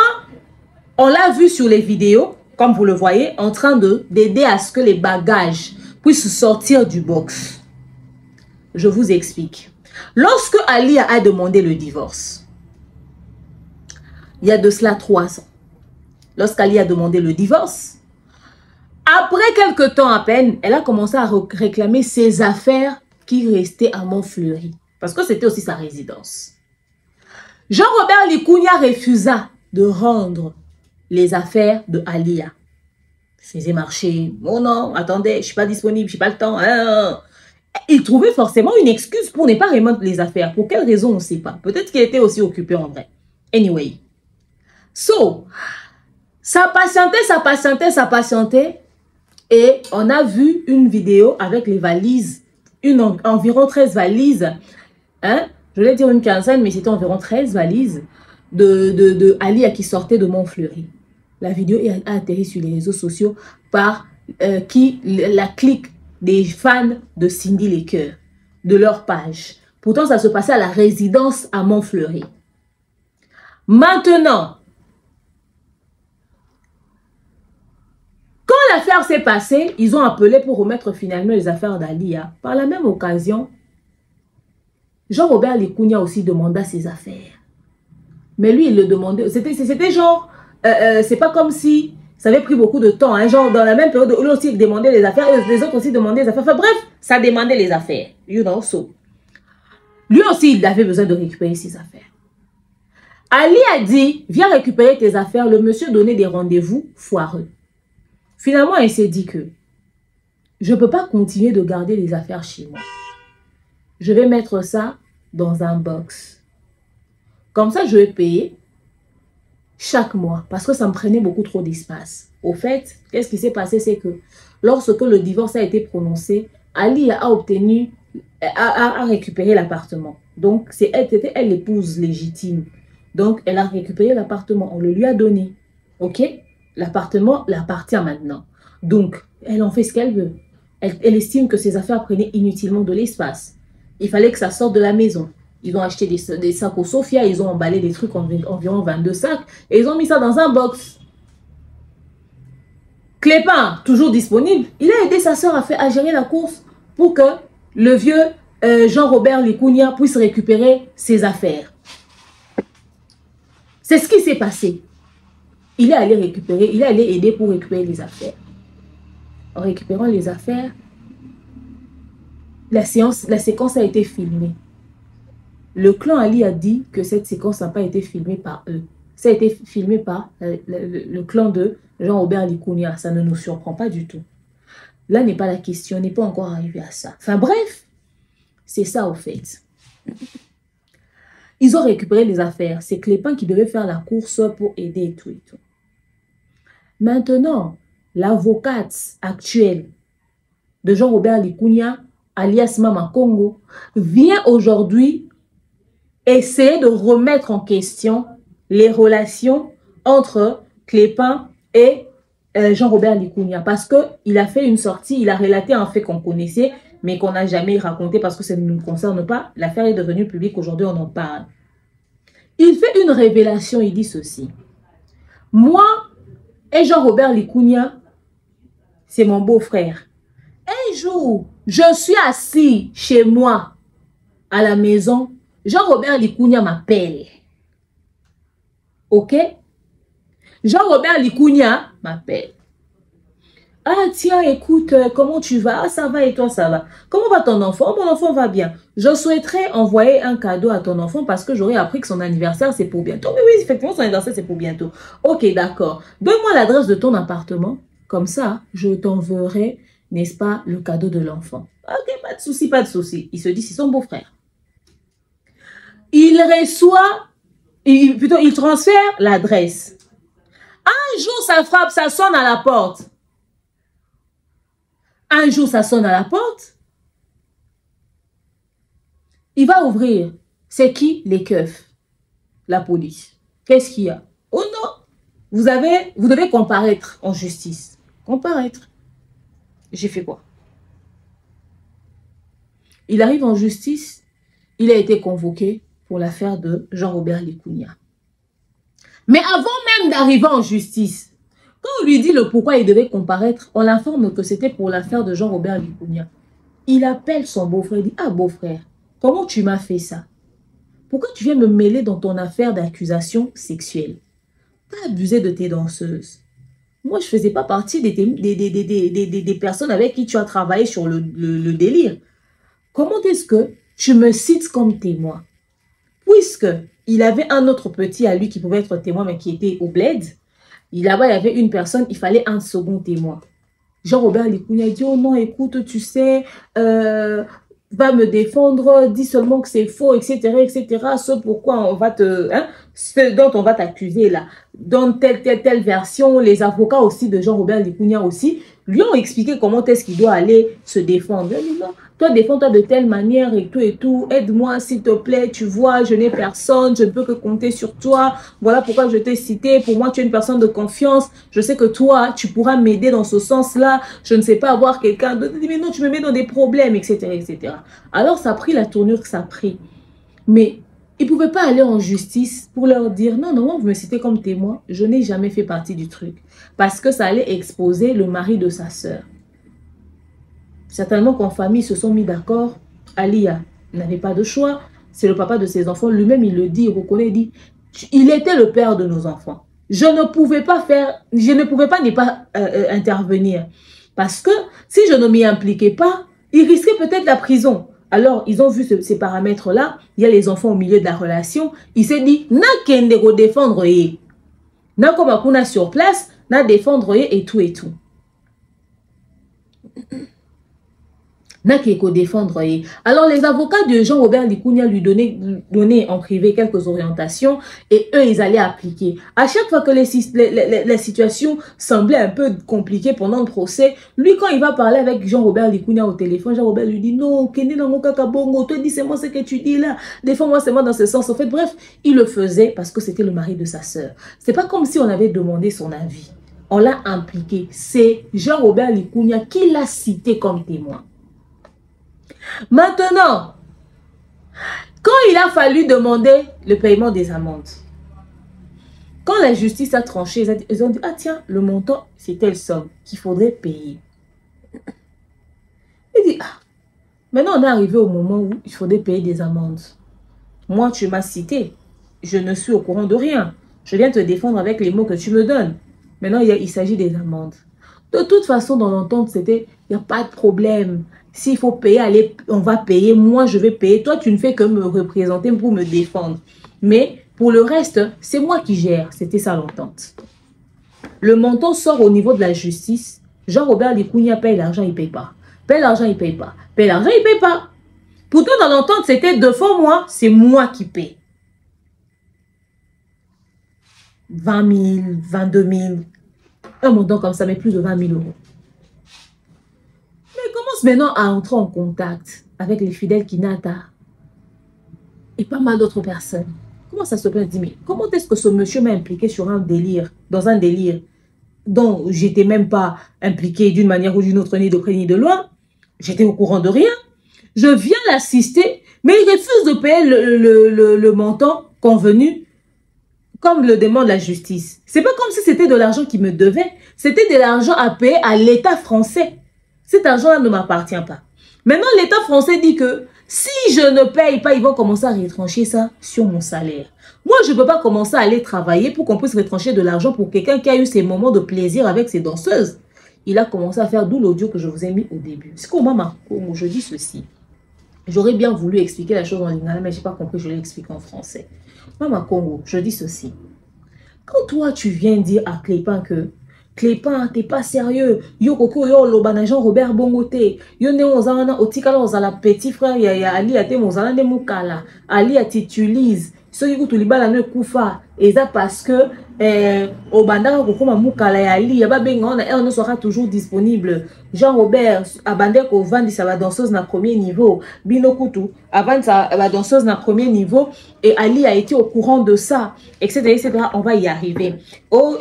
A: on l'a vu sur les vidéos, comme vous le voyez, en train d'aider à ce que les bagages puissent sortir du box. Je vous explique. Lorsque Alia a demandé le divorce, il y a de cela 3 ans, lorsqu'Alia a demandé le divorce, après quelques temps à peine, elle a commencé à réclamer ses affaires qui restaient à Montfleury, parce que c'était aussi sa résidence. Jean-Robert Likunia refusa de rendre les affaires de Alia. Il faisait marcher, oh non, attendez, je ne suis pas disponible, je n'ai pas le temps, Il trouvait forcément une excuse pour ne pas remettre les affaires. Pour quelle raison, on ne sait pas. Peut-être qu'il était aussi occupé en vrai. Anyway. So, ça patientait. Et on a vu une vidéo avec les valises. Environ 13 valises. Hein? Je voulais dire une quinzaine, mais c'était environ 13 valises de Alia qui sortait de Montfleury. La vidéo a atterri sur les réseaux sociaux par la clique des fans de Cindy Lecoeur, de leur page. Pourtant, ça se passait à la résidence à Montfleury. Maintenant, quand l'affaire s'est passée, ils ont appelé pour remettre finalement les affaires d'Alia. Par la même occasion, Jean-Robert Likunia aussi demanda ses affaires. Mais lui, il le demandait. C'était genre, c'est pas comme si ça avait pris beaucoup de temps, hein, genre dans la même période, lui aussi demandait les affaires, les autres aussi demandaient les affaires. Enfin bref, ça demandait les affaires, you know, so. Lui aussi, il avait besoin de récupérer ses affaires. Ali a dit, viens récupérer tes affaires. Le monsieur donnait des rendez-vous foireux. Finalement, il s'est dit que je ne peux pas continuer de garder les affaires chez moi. Je vais mettre ça dans un box. Comme ça, je vais payer chaque mois, parce que ça me prenait beaucoup trop d'espace. Au fait, qu'est-ce qui s'est passé, c'est que lorsque le divorce a été prononcé, Ali a récupéré l'appartement. Donc, c'était elle l'épouse légitime. Donc, elle a récupéré l'appartement. On le lui a donné. OK? L'appartement l'appartient maintenant. Donc, elle en fait ce qu'elle veut. Elle estime que ses affaires prenaient inutilement de l'espace. Il fallait que ça sorte de la maison. Ils ont acheté des sacs au Sofia. Ils ont emballé des trucs, environ 22 sacs. Et ils ont mis ça dans un box. Clépin, toujours disponible, il a aidé sa soeur à gérer la course pour que le vieux Jean-Robert Likounia puisse récupérer ses affaires. C'est ce qui s'est passé. Il est allé récupérer, il est allé aider pour récupérer les affaires. En récupérant les affaires, la séquence a été filmée. Le clan Ali a dit que cette séquence n'a pas été filmée par eux. Ça a été filmé par le clan de Jean-Robert Likounia. Ça ne nous surprend pas du tout. Là n'est pas la question, on n'est pas encore arrivé à ça. Enfin bref, c'est ça au fait. Ils ont récupéré les affaires. C'est Clépin qui devait faire la course pour aider et tout et tout. Maintenant, l'avocate actuelle de Jean-Robert Likounia, alias Mama Congo, vient aujourd'hui essayer de remettre en question les relations entre Clépin et Jean-Robert Likounia. Parce qu'il a fait une sortie, il a relaté un fait qu'on connaissait, mais qu'on n'a jamais raconté parce que ça ne nous concerne pas. L'affaire est devenue publique, aujourd'hui on en parle. Il fait une révélation, il dit ceci. Moi et Jean-Robert Likounia, c'est mon beau-frère. Un jour, je suis assis chez moi, à la maison, Jean-Robert Likounia m'appelle. Ok? Jean-Robert Likounia m'appelle. Ah tiens, écoute, comment tu vas? Ah, ça va et toi, ça va. Comment va ton enfant? Mon enfant va bien. Je souhaiterais envoyer un cadeau à ton enfant parce que j'aurais appris que son anniversaire, c'est pour bientôt. Mais oui, effectivement, son anniversaire, c'est pour bientôt. Ok, d'accord. Donne-moi l'adresse de ton appartement. Comme ça, je t'enverrai, n'est-ce pas, le cadeau de l'enfant. Ok, pas de souci, pas de souci. Il se dit, c'est son beau-frère. Il reçoit... il transfère l'adresse. Un jour, ça frappe, ça sonne à la porte. Un jour, ça sonne à la porte. Il va ouvrir. C'est qui? Les keufs. La police. Qu'est-ce qu'il y a? Oh non! Vous devez comparaître en justice. Comparaître. J'ai fait quoi? Il arrive en justice. Il a été convoqué pour l'affaire de Jean-Robert Likounia. Mais avant même d'arriver en justice, quand on lui dit le pourquoi il devait comparaître, on l'informe que c'était pour l'affaire de Jean-Robert Likounia. Il appelle son beau-frère et dit « Ah beau-frère, comment tu m'as fait ça? Pourquoi tu viens me mêler dans ton affaire d'accusation sexuelle? Tu as abusé de tes danseuses. Moi, je ne faisais pas partie des personnes avec qui tu as travaillé sur le délire. Comment est-ce que tu me cites comme témoin? Puisque il avait un autre petit à lui qui pouvait être témoin, mais qui était au bled. Là-bas, il y avait une personne, il fallait un second témoin. Jean-Robert Likounia dit, oh non, écoute, tu sais, va me défendre, dis seulement que c'est faux, etc., etc. Ce pourquoi on va ce dont on va t'accuser là. Dans telle version, les avocats aussi de Jean-Robert Likounia aussi, lui ont expliqué comment est-ce qu'il doit aller se défendre. Il dit, non, toi, défends-toi de telle manière et tout, aide-moi s'il te plaît, tu vois, je n'ai personne, je ne peux que compter sur toi, voilà pourquoi je t'ai cité, pour moi, tu es une personne de confiance, je sais que toi, tu pourras m'aider dans ce sens-là, je ne sais pas avoir quelqu'un de... Mais non, tu me mets dans des problèmes, etc., etc. Alors, ça a pris la tournure que ça a pris. Mais ils ne pouvaient pas aller en justice pour leur dire, non, non, vous me citez comme témoin, je n'ai jamais fait partie du truc. Parce que ça allait exposer le mari de sa sœur. Certainement qu'en famille, ils se sont mis d'accord. Alia n'avait pas de choix. C'est le papa de ses enfants. Lui-même, il le dit, il reconnaît, il dit, il était le père de nos enfants. Je ne pouvais pas ne pas intervenir. Parce que si je ne m'y impliquais pas, il risquait peut-être la prison. Alors, ils ont vu ces paramètres-là. Il y a les enfants au milieu de la relation. Il s'est dit, na kendego défendre ye. Na comme akuna sur place, na défendre ye et tout et tout. n'a qu'à défendre. Alors les avocats de Jean-Robert Likunya lui donnaient en privé quelques orientations et eux ils allaient appliquer. À chaque fois que la situation semblait un peu compliquée pendant le procès, lui quand il va parler avec Jean-Robert Likunya au téléphone, Jean-Robert lui dit non, Kene dans mon kakabongo, toi dis c'est moi ce que tu dis là, défends-moi c'est moi dans ce sens. En fait bref, il le faisait parce que c'était le mari de sa sœur. C'est pas comme si on avait demandé son avis. On l'a impliqué. C'est Jean-Robert Likunya qui l'a cité comme témoin. Maintenant, quand il a fallu demander le paiement des amendes, quand la justice a tranché, ils ont dit, ah tiens, le montant, c'est telle somme qu'il faudrait payer. Il dit, ah, maintenant on est arrivé au moment où il faudrait payer des amendes. Moi, tu m'as cité, je ne suis au courant de rien. Je viens te défendre avec les mots que tu me donnes. Maintenant, il s'agit des amendes. De toute façon, dans l'entente, c'était, il n'y a pas de problème. S'il faut payer, allez, on va payer. Moi, je vais payer. Toi, tu ne fais que me représenter pour me défendre. Mais pour le reste, c'est moi qui gère. C'était ça l'entente. Le montant sort au niveau de la justice. Jean-Robert Likunya paye l'argent, il ne paye pas. Paye l'argent, il ne paye pas. Paye l'argent, il ne paye pas. Pourtant, dans l'entente, c'était 2 fois moi. C'est moi qui paye. 20 000, 22 000. Un montant comme ça, mais plus de 20 000 euros. Mais commence maintenant à entrer en contact avec les fidèles Kinata et pas mal d'autres personnes. Comment ça se peut? Mais comment est-ce que ce monsieur m'a impliqué sur un délire, dans un délire dont j'étais même pas impliqué d'une manière ou d'une autre, ni de près ni de loin? J'étais au courant de rien. Je viens l'assister, mais il refuse de payer le montant convenu comme le demande la justice. C'est pas comme si c'était de l'argent qui me devait. C'était de l'argent à payer à l'État français. Cet argent-là ne m'appartient pas. Maintenant, l'État français dit que si je ne paye pas, ils vont commencer à retrancher ça sur mon salaire. Moi, je ne peux pas commencer à aller travailler pour qu'on puisse retrancher de l'argent pour quelqu'un qui a eu ses moments de plaisir avec ses danseuses. Il a commencé à faire d'où l'audio que je vous ai mis au début. C'est qu'au moment où je dis ceci, j'aurais bien voulu expliquer la chose en lingala, mais je n'ai pas compris, je l'ai expliqué en français. Maman Congo, je dis ceci. Quand toi, tu viens dire à Clépan que Clépan, t'es pas sérieux. Yo koko yo lobana Jean-Robert Bongote. Yo ne ozana otikala ozala petit frère ya Ali ate mozana de mukala. Ali a titulise. So yiku tulibala ne kufa. Eza parce que obandaka kokoma mukala ya Ali ya babenga ona elle ne sera toujours disponible. Jean-Robert abandé ko vandisa ba danseuse na premier niveau. Binokutu avandisa ba danseuse na premier niveau et Ali a été au courant de ça, etc., etc. On va y arriver. Oh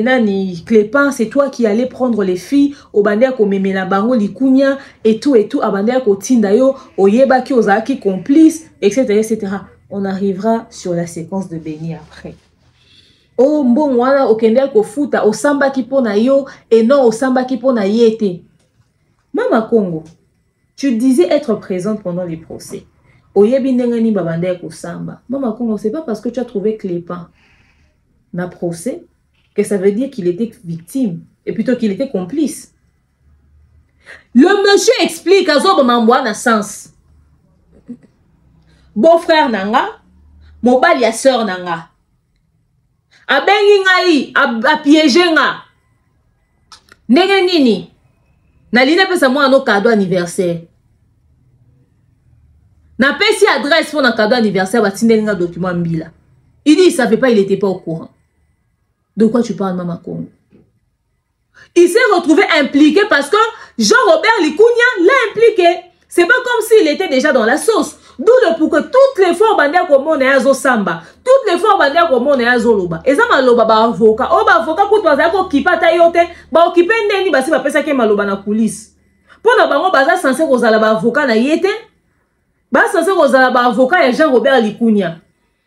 A: nani Clépan, c'est toi qui allais prendre les filles au bandé ko memela bango likunya et tout abandé ko tinda yo oyeba ki ozaki complice, etc., etc. On arrivera sur la séquence de Béni après. Oh, bon, wana okendel ko futa, osamba ki pona yo, et non osamba ki pona yete. Mama Congo, tu disais être présente pendant les procès. Oyebi nengani babande ko samba. Mama Congo, c'est pas parce que tu as trouvé Clépan na procès que ça veut dire qu'il était victime, et plutôt qu'il était complice. Le monsieur explique à Zobo Mamboa na sens. Beau-frère nanga, mobali ya sœur nanga. Abengi ngai, apiége nga. Ndenge nini? Naline pesa moi no cadeau anniversaire. Na pesi adresse pour un cadeau anniversaire, batindeli nga document mbila. Il dit il savait pas, il était pas au courant. De quoi tu parles, Mama Congo? Il s'est retrouvé impliqué parce que Jean-Robert Likunya l'a impliqué. C'est pas comme s'il était déjà dans la sauce. D'où le pour que toutes les fois on comme on est à samba, toutes les fois on comme on est à zoloba. Et ça maloba ba avocat, oh ba avocat pour toi ça ko kipa ta yote, ba okipe ndeni ba si ba pesa ke maloba na police. Pour na bango baza censé kozala ba avocat na yete, ba censé kozala ba avocat ya Jean-Robert Likunya.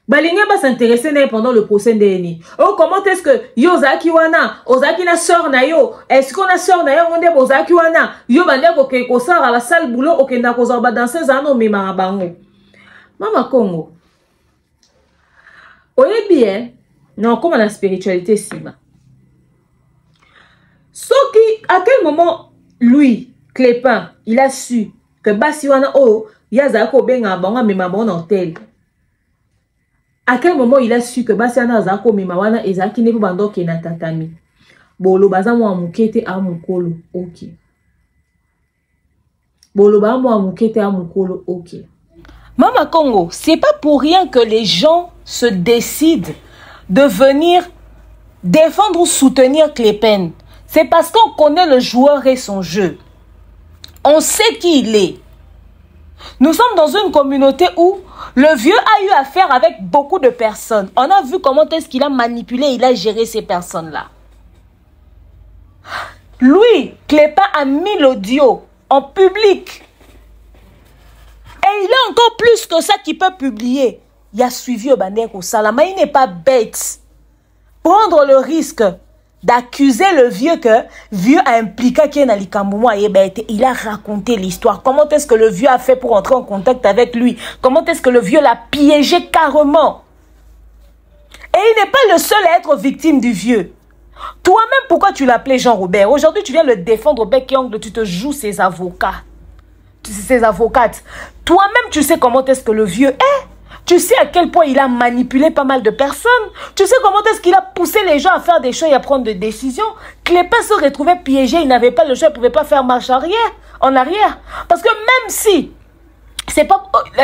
A: Balinga ba s'intéresser pendant le procès ndeni. Oh comment est-ce que yo zaki wana, ozaki na sœur na yo, est-ce qu'on a sœur na yo onde bozaki wana, yo bande ko sara la salle boulot okenda ko zorba danseuse ano mema bango. Mama Congo. Oye bien, non comme la spiritualité sima. Sauf à quel moment lui, Clépan, il a su que basi wana oh yazako benga bango mema bango hôtel. À quel moment il a su que Basiana Zako Mimawana et Zaki ne bando ke na tatami. Bolo baza mo amukete a mukolo. OK. Boloba mo amukete amukolo, ok.
F: Mama Congo, c'est pas pour rien que les gens se décident de venir défendre ou soutenir Clépin. C'est parce qu'on connaît le joueur et son jeu. On sait qui il est. Nous sommes dans une communauté où le vieux a eu affaire avec beaucoup de personnes. On a vu comment est-ce qu'il a manipulé, il a géré ces personnes-là. Lui, Clépin a mis l'audio en public. Et il a encore plus que ça qu'il peut publier. Il a suivi Obandeko Salama. Il n'est pas bête. Prendre le risque d'accuser le vieux que vieux a impliqué qu'il y a il a raconté l'histoire. Comment est-ce que le vieux a fait pour entrer en contact avec lui? Comment est-ce que le vieux l'a piégé carrément? Et il n'est pas le seul à être victime du vieux. Toi-même, pourquoi tu l'appelais Jean-Robert? Aujourd'hui, tu viens le défendre au bec et ongle, tu te joues ses avocats. Ses avocates. Toi-même, tu sais comment est-ce que le vieux est. Tu sais à quel point il a manipulé pas mal de personnes. Tu sais comment est-ce qu'il a poussé les gens à faire des choses et à prendre des décisions. Clépin se retrouvait piégé, il n'avait pas le choix, il ne pouvait pas faire marche en arrière. Parce que même si,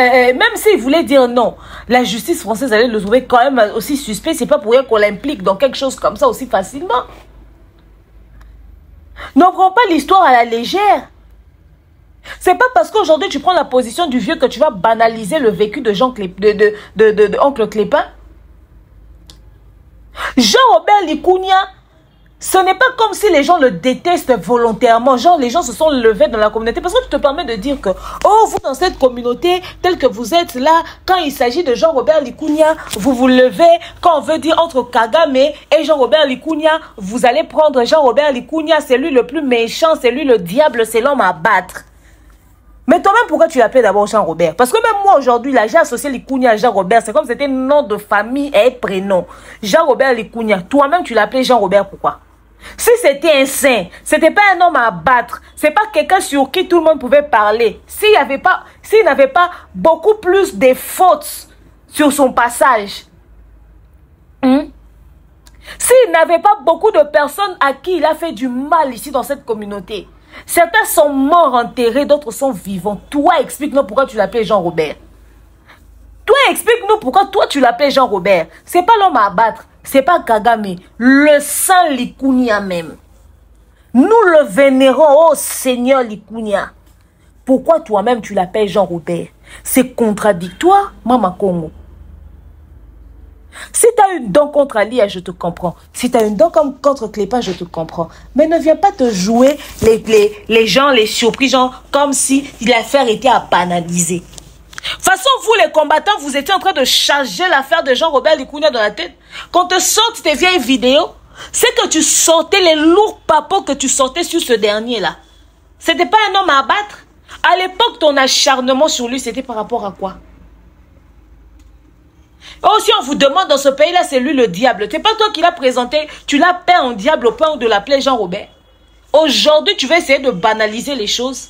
F: même s'il voulait dire non, la justice française allait le trouver quand même aussi suspect. C'est pas pour rien qu'on l'implique dans quelque chose comme ça aussi facilement. Ne prends pas l'histoire à la légère. C'est pas parce qu'aujourd'hui tu prends la position du vieux que tu vas banaliser le vécu de oncle Clépin. Jean-Robert Likounia, ce n'est pas comme si les gens le détestent volontairement. Genre, les gens se sont levés dans la communauté. Parce que tu te permets de dire que, oh, vous dans cette communauté, telle que vous êtes là, quand il s'agit de Jean-Robert Likounia, vous vous levez. Quand on veut dire entre Kagame et Jean-Robert Likounia, vous allez prendre Jean-Robert Likounia. C'est lui le plus méchant, c'est lui le diable, c'est l'homme à battre. Mais toi-même, pourquoi tu l'appelles d'abord Jean-Robert? Parce que même moi, aujourd'hui, là, j'ai associé Likounia à Jean-Robert. C'est comme si c'était nom de famille et prénom. Jean-Robert Likounia. Toi-même, tu l'appelais Jean-Robert, pourquoi? Si c'était un saint, c'était pas un homme à battre. C'est pas quelqu'un sur qui tout le monde pouvait parler. S'il n'avait pas beaucoup plus de fautes sur son passage. S'il n'avait pas beaucoup de personnes à qui il a fait du mal ici dans cette communauté. Certains sont morts enterrés, d'autres sont vivants. Toi, explique-nous pourquoi tu l'appelles Jean-Robert. Toi, explique-nous pourquoi toi tu l'appelles Jean-Robert. C'est pas l'homme à abattre, c'est pas Kagame, le saint Likounia même. Nous le vénérons, oh Seigneur Likounia. Pourquoi toi-même tu l'appelles Jean-Robert? C'est contradictoire, Mama Congo. Si tu as une dent contre Alia, je te comprends. Si tu as une dent contre Clépin, je te comprends. Mais ne viens pas te jouer les gens, les surpris, genre comme si l'affaire était à banaliser. De toute façon, vous les combattants, vous étiez en train de charger l'affaire de Jean-Robert Likounia dans la tête. Quand te sortent tes vieilles vidéos, c'est que tu sortais les lourds papos que tu sortais sur ce dernier-là. C'était pas un homme à abattre. À l'époque, ton acharnement sur lui, c'était par rapport à quoi? Oh, si on vous demande dans ce pays-là, c'est lui le diable. C'est pas toi qui l'as présenté. Tu l'as peint en diable au point de l'appeler Jean-Robert. Aujourd'hui, tu vas essayer de banaliser les choses.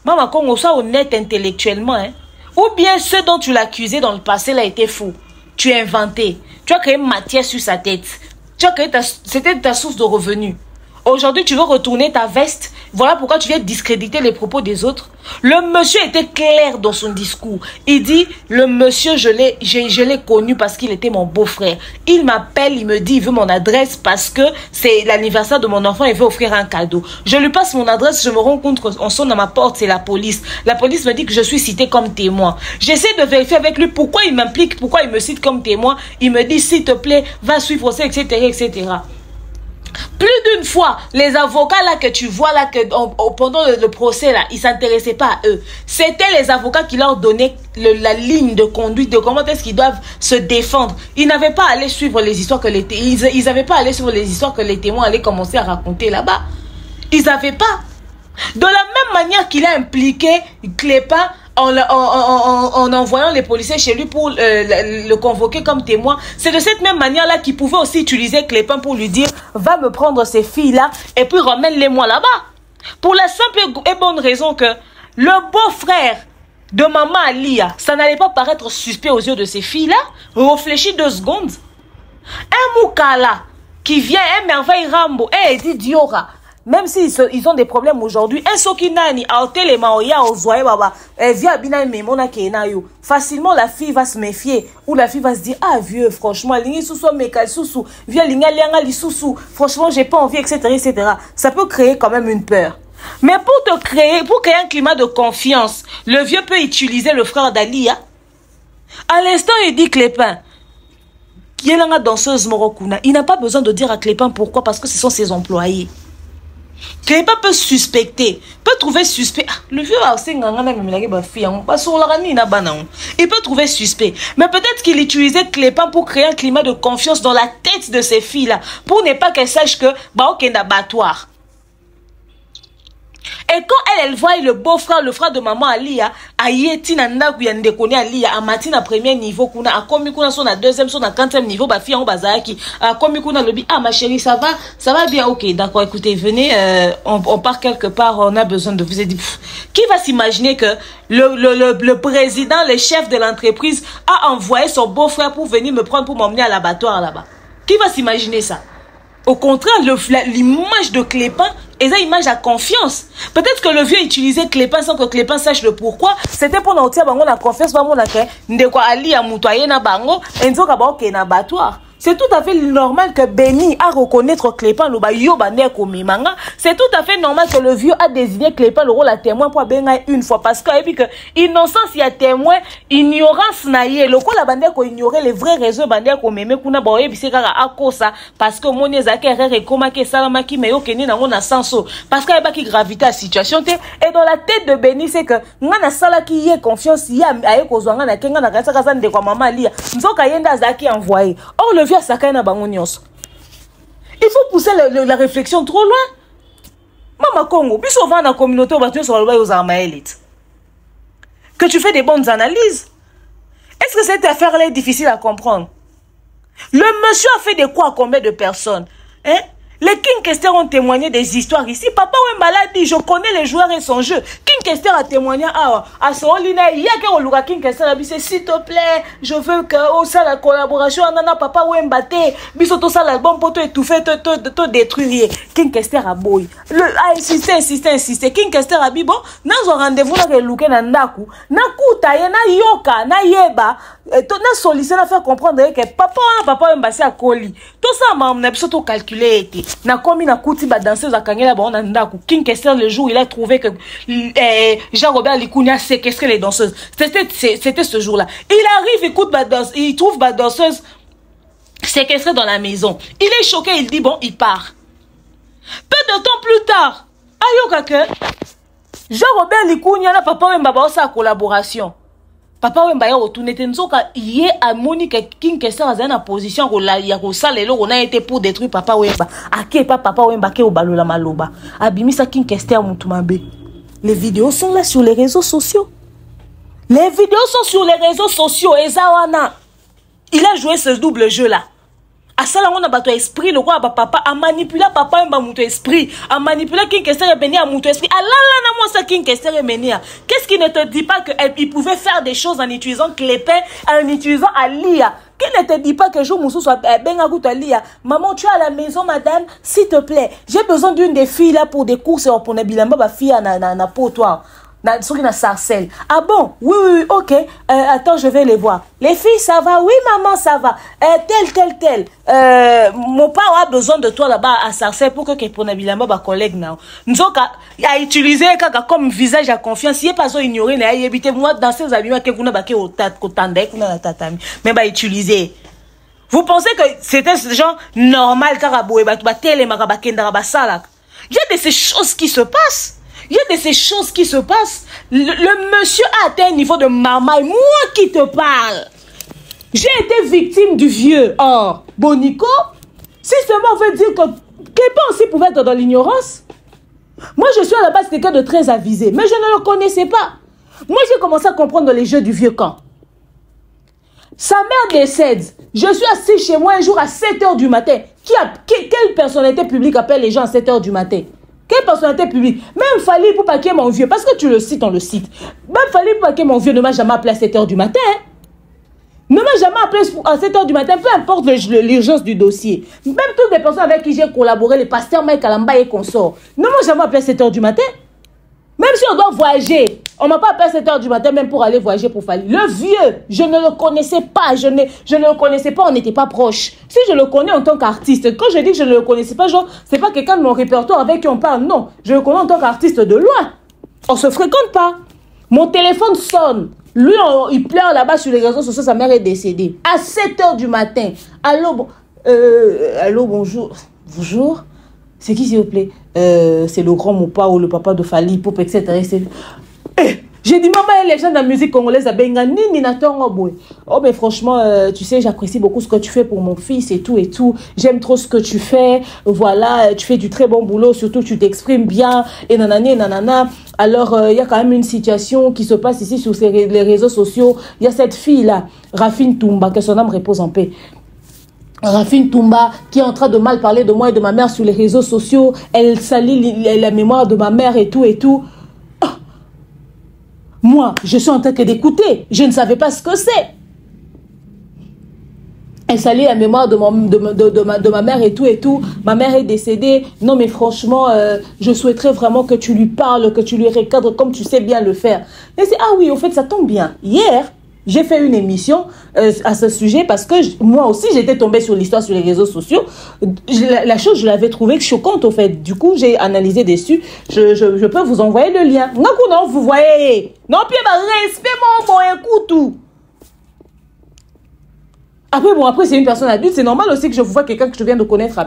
F: Maman Congo, sois honnête intellectuellement. Hein? Ou bien ceux dont tu l'accusais dans le passé là étaient fous. Tu as inventé. Tu as créé matière sur sa tête. Tu as créé c'était ta source de revenus. Aujourd'hui, tu veux retourner ta veste. Voilà pourquoi tu viens discréditer les propos des autres. Le monsieur était clair dans son discours. Il dit, le monsieur, je l'ai connu parce qu'il était mon beau-frère. Il m'appelle, il me dit, il veut mon adresse parce que c'est l'anniversaire de mon enfant, il veut offrir un cadeau. Je lui passe mon adresse, je me rends compte qu'on sonne à ma porte, c'est la police. La police me dit que je suis citée comme témoin. J'essaie de vérifier avec lui pourquoi il m'implique, pourquoi il me cite comme témoin. Il me dit, s'il te plaît, va suivre ça, etc., etc. Plus d'une fois, les avocats là que tu vois là, pendant le procès là, ils ne s'intéressaient pas à eux. C'était les avocats qui leur donnaient la ligne de conduite de comment est-ce qu'ils doivent se défendre. Ils n'avaient pas à aller suivre les histoires que ils n'avaient pas à aller suivre les histoires que les témoins allaient commencer à raconter là-bas. Ils n'avaient pas. De la même manière qu'il a impliqué Clépin en envoyant les policiers chez lui pour le convoquer comme témoin, c'est de cette même manière-là qu'il pouvait aussi utiliser Clépin pour lui dire « Va me prendre ces filles-là et puis ramène-les-moi là-bas ». Pour la simple et bonne raison que le beau-frère de maman Alia, ça n'allait pas paraître suspect aux yeux de ces filles-là. Réfléchis 2 secondes. Un Moukala qui vient, un merveille Rambo, et dit Diora,
A: même s'ils ils ont des problèmes aujourd'hui, un sokinani a téléma oya ozoye baba via bina memona kenayo. Facilement la fille va se méfier ou la fille va se dire ah vieux franchement lingi sousou meka sousou via linga lianga li sousou franchement j'ai pas envie etc. Ça peut créer quand même une peur. Mais pour créer un climat de confiance, le vieux peut utiliser le frère d'Alia. À l'instant il dit Clépin il y a une danseuse morokuna. Il n'a pas besoin de dire à Clépin pourquoi, parce que ce sont ses employés. Clépin peut suspecter, peut trouver suspect. Le vieux il peut trouver suspect. Mais peut-être qu'il utilisait Clépin pour créer un climat de confiance dans la tête de ces filles-là, pour ne pas qu'elles sachent que il y a un abattoir. Et quand elle voit le beau-frère, le frère de maman Alia, Ayeti nanda kuyande kone Alia, a matin à premier niveau, kuna a komi kuna son à deuxième, son à quatrième niveau, ba fille en bazaki, a komi kuna lobi, ah ma chérie, ça va bien, ok, d'accord, écoutez, venez, on part quelque part, on a besoin de vous aider. Qui va s'imaginer que le président, le chef de l'entreprise a envoyé son beau-frère pour venir me prendre pour m'emmener à l'abattoir là-bas? Qui va s'imaginer ça? Au contraire, l'image de Clépin est une image à confiance. Peut-être que le vieux utilisait Clépin sans que Clépin sache le pourquoi. C'était pour nous dire la confiance, c'est tout à fait normal que Béni a reconnaître Clépin le c'est tout à fait normal que le vieux a désigné Clépin le rôle à témoin pour Benga une fois parce que innocence il y a témoin ignorance naïe le quoi la bande ko ignorer les vrais raisons bande ko meme kuna ba yebisi kaka akosa parce que moni ezaka rere koma ke salama ki meyo keni na ngona sanso parce que ba ki gravité à situation et dans la tête de Béni c'est que ngana sala ki yé confiance ya aye ko zwanga na kenga na kasa kasa ndekwa mama lia nzoka yenda zaki envoyé. Or le vieux il faut pousser la réflexion trop loin. Maman Congo, puisqu'on va dans la communauté, on va tuer sur le aux armes élites. Que tu fais des bonnes analyses. Est-ce que cette affaire-là est difficile à comprendre? Le monsieur a fait des quoi à combien de personnes? Hein? Les King Kester ont témoigné des histoires ici. Papa Wembala dit, je connais les joueurs et son jeu. King Kester a témoigné à son lina. Il y a que King Kester a dit, s'il te plaît, je veux que ça la collaboration. Nana Papa Wembate, bisoto ça l'album pour te étouffer, te détruire. King Kester a boy. Insisté. King Kester a dit, bon, dans un rendez-vous là que Luke Nandaku, na kuta na yoka, na yeba, na sollicité na faire comprendre que papa Wembase a coli. Tout ça m'a bisoto calculé. Na komi na kuti ba danseuse akangela ba on anda ku King Kester le jour il a trouvé que Jean-Robert Likounia séquestrait les danseuses. C'était ce jour-là. Il arrive, écoute ba danse, il trouve ba danseuse séquestrée dans la maison. Il est choqué, il dit bon, il part. Peu de temps plus tard, ayoka que Jean-Robert Likounia na papa Wemba ba sa collaboration. Papa Wemba ya retourné tenzoka yé a Monique King Kester a na position ko la ya ko salelo on a été pour détruire Papa Wemba. Ake pas Papa Wemba ke obalola maloba. Abimisa King Kester mutumabe. Les vidéos sont là sur les réseaux sociaux. Les vidéos sont sur les réseaux sociaux ezawana. Il a joué ce double jeu là. A ça là on a battu esprit le roi papa a manipulé Papa Wemba muto esprit, a manipulé King Kester et Beni a muto esprit. Ah là na moi ça King Kester et Beni. Qu'est-ce qui ne te dit pas qu'il pouvait faire des choses en utilisant Clépin, en utilisant Alia? Qui ne te dit pas que je Moussou soit Bengagout Alia? Maman, tu es à la maison, madame, s'il te plaît. J'ai besoin d'une des filles là pour des courses pour ne bilamba ma fille na potoir. Na sarcelle. Ah bon? Oui, ok. Attends, je vais les voir. Les filles, ça va? Oui, maman, ça va. Tel. Mon père a besoin de toi là-bas à sarcelle pour que pour Nabilamba, ma collègue, now. Nous a utilisé comme visage à confiance. Il n'est pas ignoré, il a évité moi dans ces amis que vous n'avez pas tatami. Mais bah, utiliser. Vous pensez que c'était ce genre normal, carabou, et bah, télé, marabakenda, rabasalak. Il y a de ces choses qui se passent. Il y a de ces choses qui se passent. Le monsieur a atteint un niveau de marmaille. Moi qui te parle. J'ai été victime du vieux. Oh, Bonico. Si seulement on veut dire que Clépin aussi pouvait être dans l'ignorance. Moi, je suis à la base quelqu'un de très avisé. Mais je ne le connaissais pas. Moi, j'ai commencé à comprendre les jeux du vieux camp. Sa mère décède. Je suis assis chez moi un jour à 7 h du matin. Quelle personnalité publique appelle les gens à 7 h du matin? Quelle personnalité publique? Même Fali pour paquer mon vieux, parce que tu le cites, on le cite. Même Fali pour paquer mon vieux ne m'a jamais appelé à 7 h du matin. Ne m'a jamais appelé à 7 h du matin, peu importe l'urgence du dossier. Même toutes les personnes avec qui j'ai collaboré, les pasteurs Mike Alamba et consorts, ne m'ont jamais appelé à 7 h du matin. Même si on doit voyager, on ne m'a pas appelé à 7 h du matin même pour aller voyager pour Fally. Le vieux, je ne le connaissais pas, je ne le connaissais pas, on n'était pas proches. Si je le connais en tant qu'artiste, quand je dis que je ne le connaissais pas, genre, c'est pas quelqu'un de mon répertoire avec qui on parle, non. Je le connais en tant qu'artiste de loin. On se fréquente pas. Mon téléphone sonne. Lui, il pleure là-bas sur les réseaux sociaux, sa mère est décédée. À 7 h du matin. Allô, allô, bonjour. Bonjour. C'est qui, s'il vous plaît? C'est le grand Moupa ou le papa de Fally, Poup, etc. J'ai dit, maman, les gens de la musique congolaise, oh, mais franchement, tu sais, j'apprécie beaucoup ce que tu fais pour mon fils et tout et tout. J'aime trop ce que tu fais. Voilà, tu fais du très bon boulot, surtout tu t'exprimes bien. Et nanana, et nanana. Alors, il y a quand même une situation qui se passe ici sur les réseaux sociaux. Il y a cette fille-là, Rafine Toumba, que son âme repose en paix. Rafine Toumba, qui est en train de mal parler de moi et de ma mère sur les réseaux sociaux. Elle salit la mémoire de ma mère et tout et tout. Oh. Moi, je suis en train d'écouter. Je ne savais pas ce que c'est. Elle salit la mémoire de ma mère et tout et tout. Ma mère est décédée. Non mais franchement, je souhaiterais vraiment que tu lui parles, que tu lui recadres comme tu sais bien le faire. Et c'est, ah oui, au fait, ça tombe bien. Hier, j'ai fait une émission à ce sujet parce que moi aussi, j'étais tombée sur l'histoire sur les réseaux sociaux. La chose, je l'avais trouvée choquante, au fait. Du coup, j'ai analysé dessus. Je peux vous envoyer le lien. Non, vous voyez. Non, puis, respect, mon écoute tout. Après, c'est une personne adulte. C'est normal aussi que je vous vois quelqu'un que je viens de connaître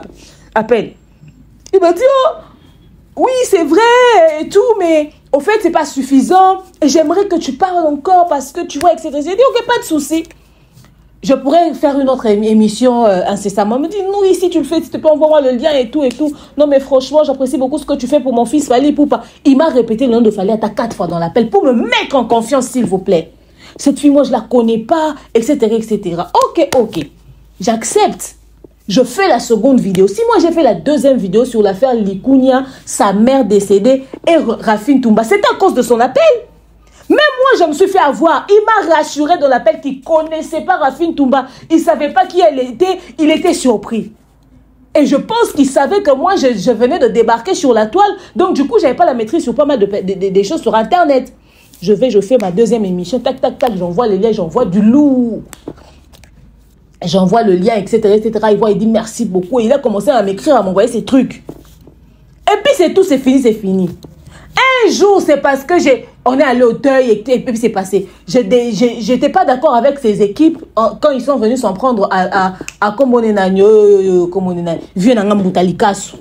A: à peine. Il m'a dit, oh, oui, c'est vrai et tout, mais au fait, c'est pas suffisant. J'aimerais que tu parles encore parce que tu vois, etc. J'ai dit, ok, pas de souci. Je pourrais faire une autre émission incessamment. Il me dit, non, ici, tu le fais, s'il te plaît, envoie-moi le lien et tout et tout. Non, mais franchement, j'apprécie beaucoup ce que tu fais pour mon fils Fally Poupa. Il m'a répété le nom de Fally à 4 fois dans l'appel pour me mettre en confiance, s'il vous plaît. Cette fille, moi, je la connais pas, etc., etc. Ok. J'accepte. Je fais la seconde vidéo. Si moi, j'ai fait la deuxième vidéo sur l'affaire Likounia, sa mère décédée et Rafine Toumba, c'est à cause de son appel. Même moi, je me suis fait avoir. Il m'a rassuré dans l'appel qu'il ne connaissait pas Rafine Toumba. Il ne savait pas qui elle était. Il était surpris. Et je pense qu'il savait que moi, je venais de débarquer sur la toile. Donc, du coup, je n'avais pas la maîtrise sur pas mal des choses sur Internet. Je fais ma deuxième émission, tac, j'envoie les liens, j'envoie du lourd. J'envoie le lien, etc., etc. Il dit merci beaucoup. Et il a commencé à m'écrire, à m'envoyer ces trucs. Et puis c'est tout, c'est fini. Un jour, c'est parce que on est allé au deuil et puis c'est passé. J'étais pas d'accord avec ces équipes quand ils sont venus s'en prendre à Komonenanyo, vieux Nangam Boutalikasu.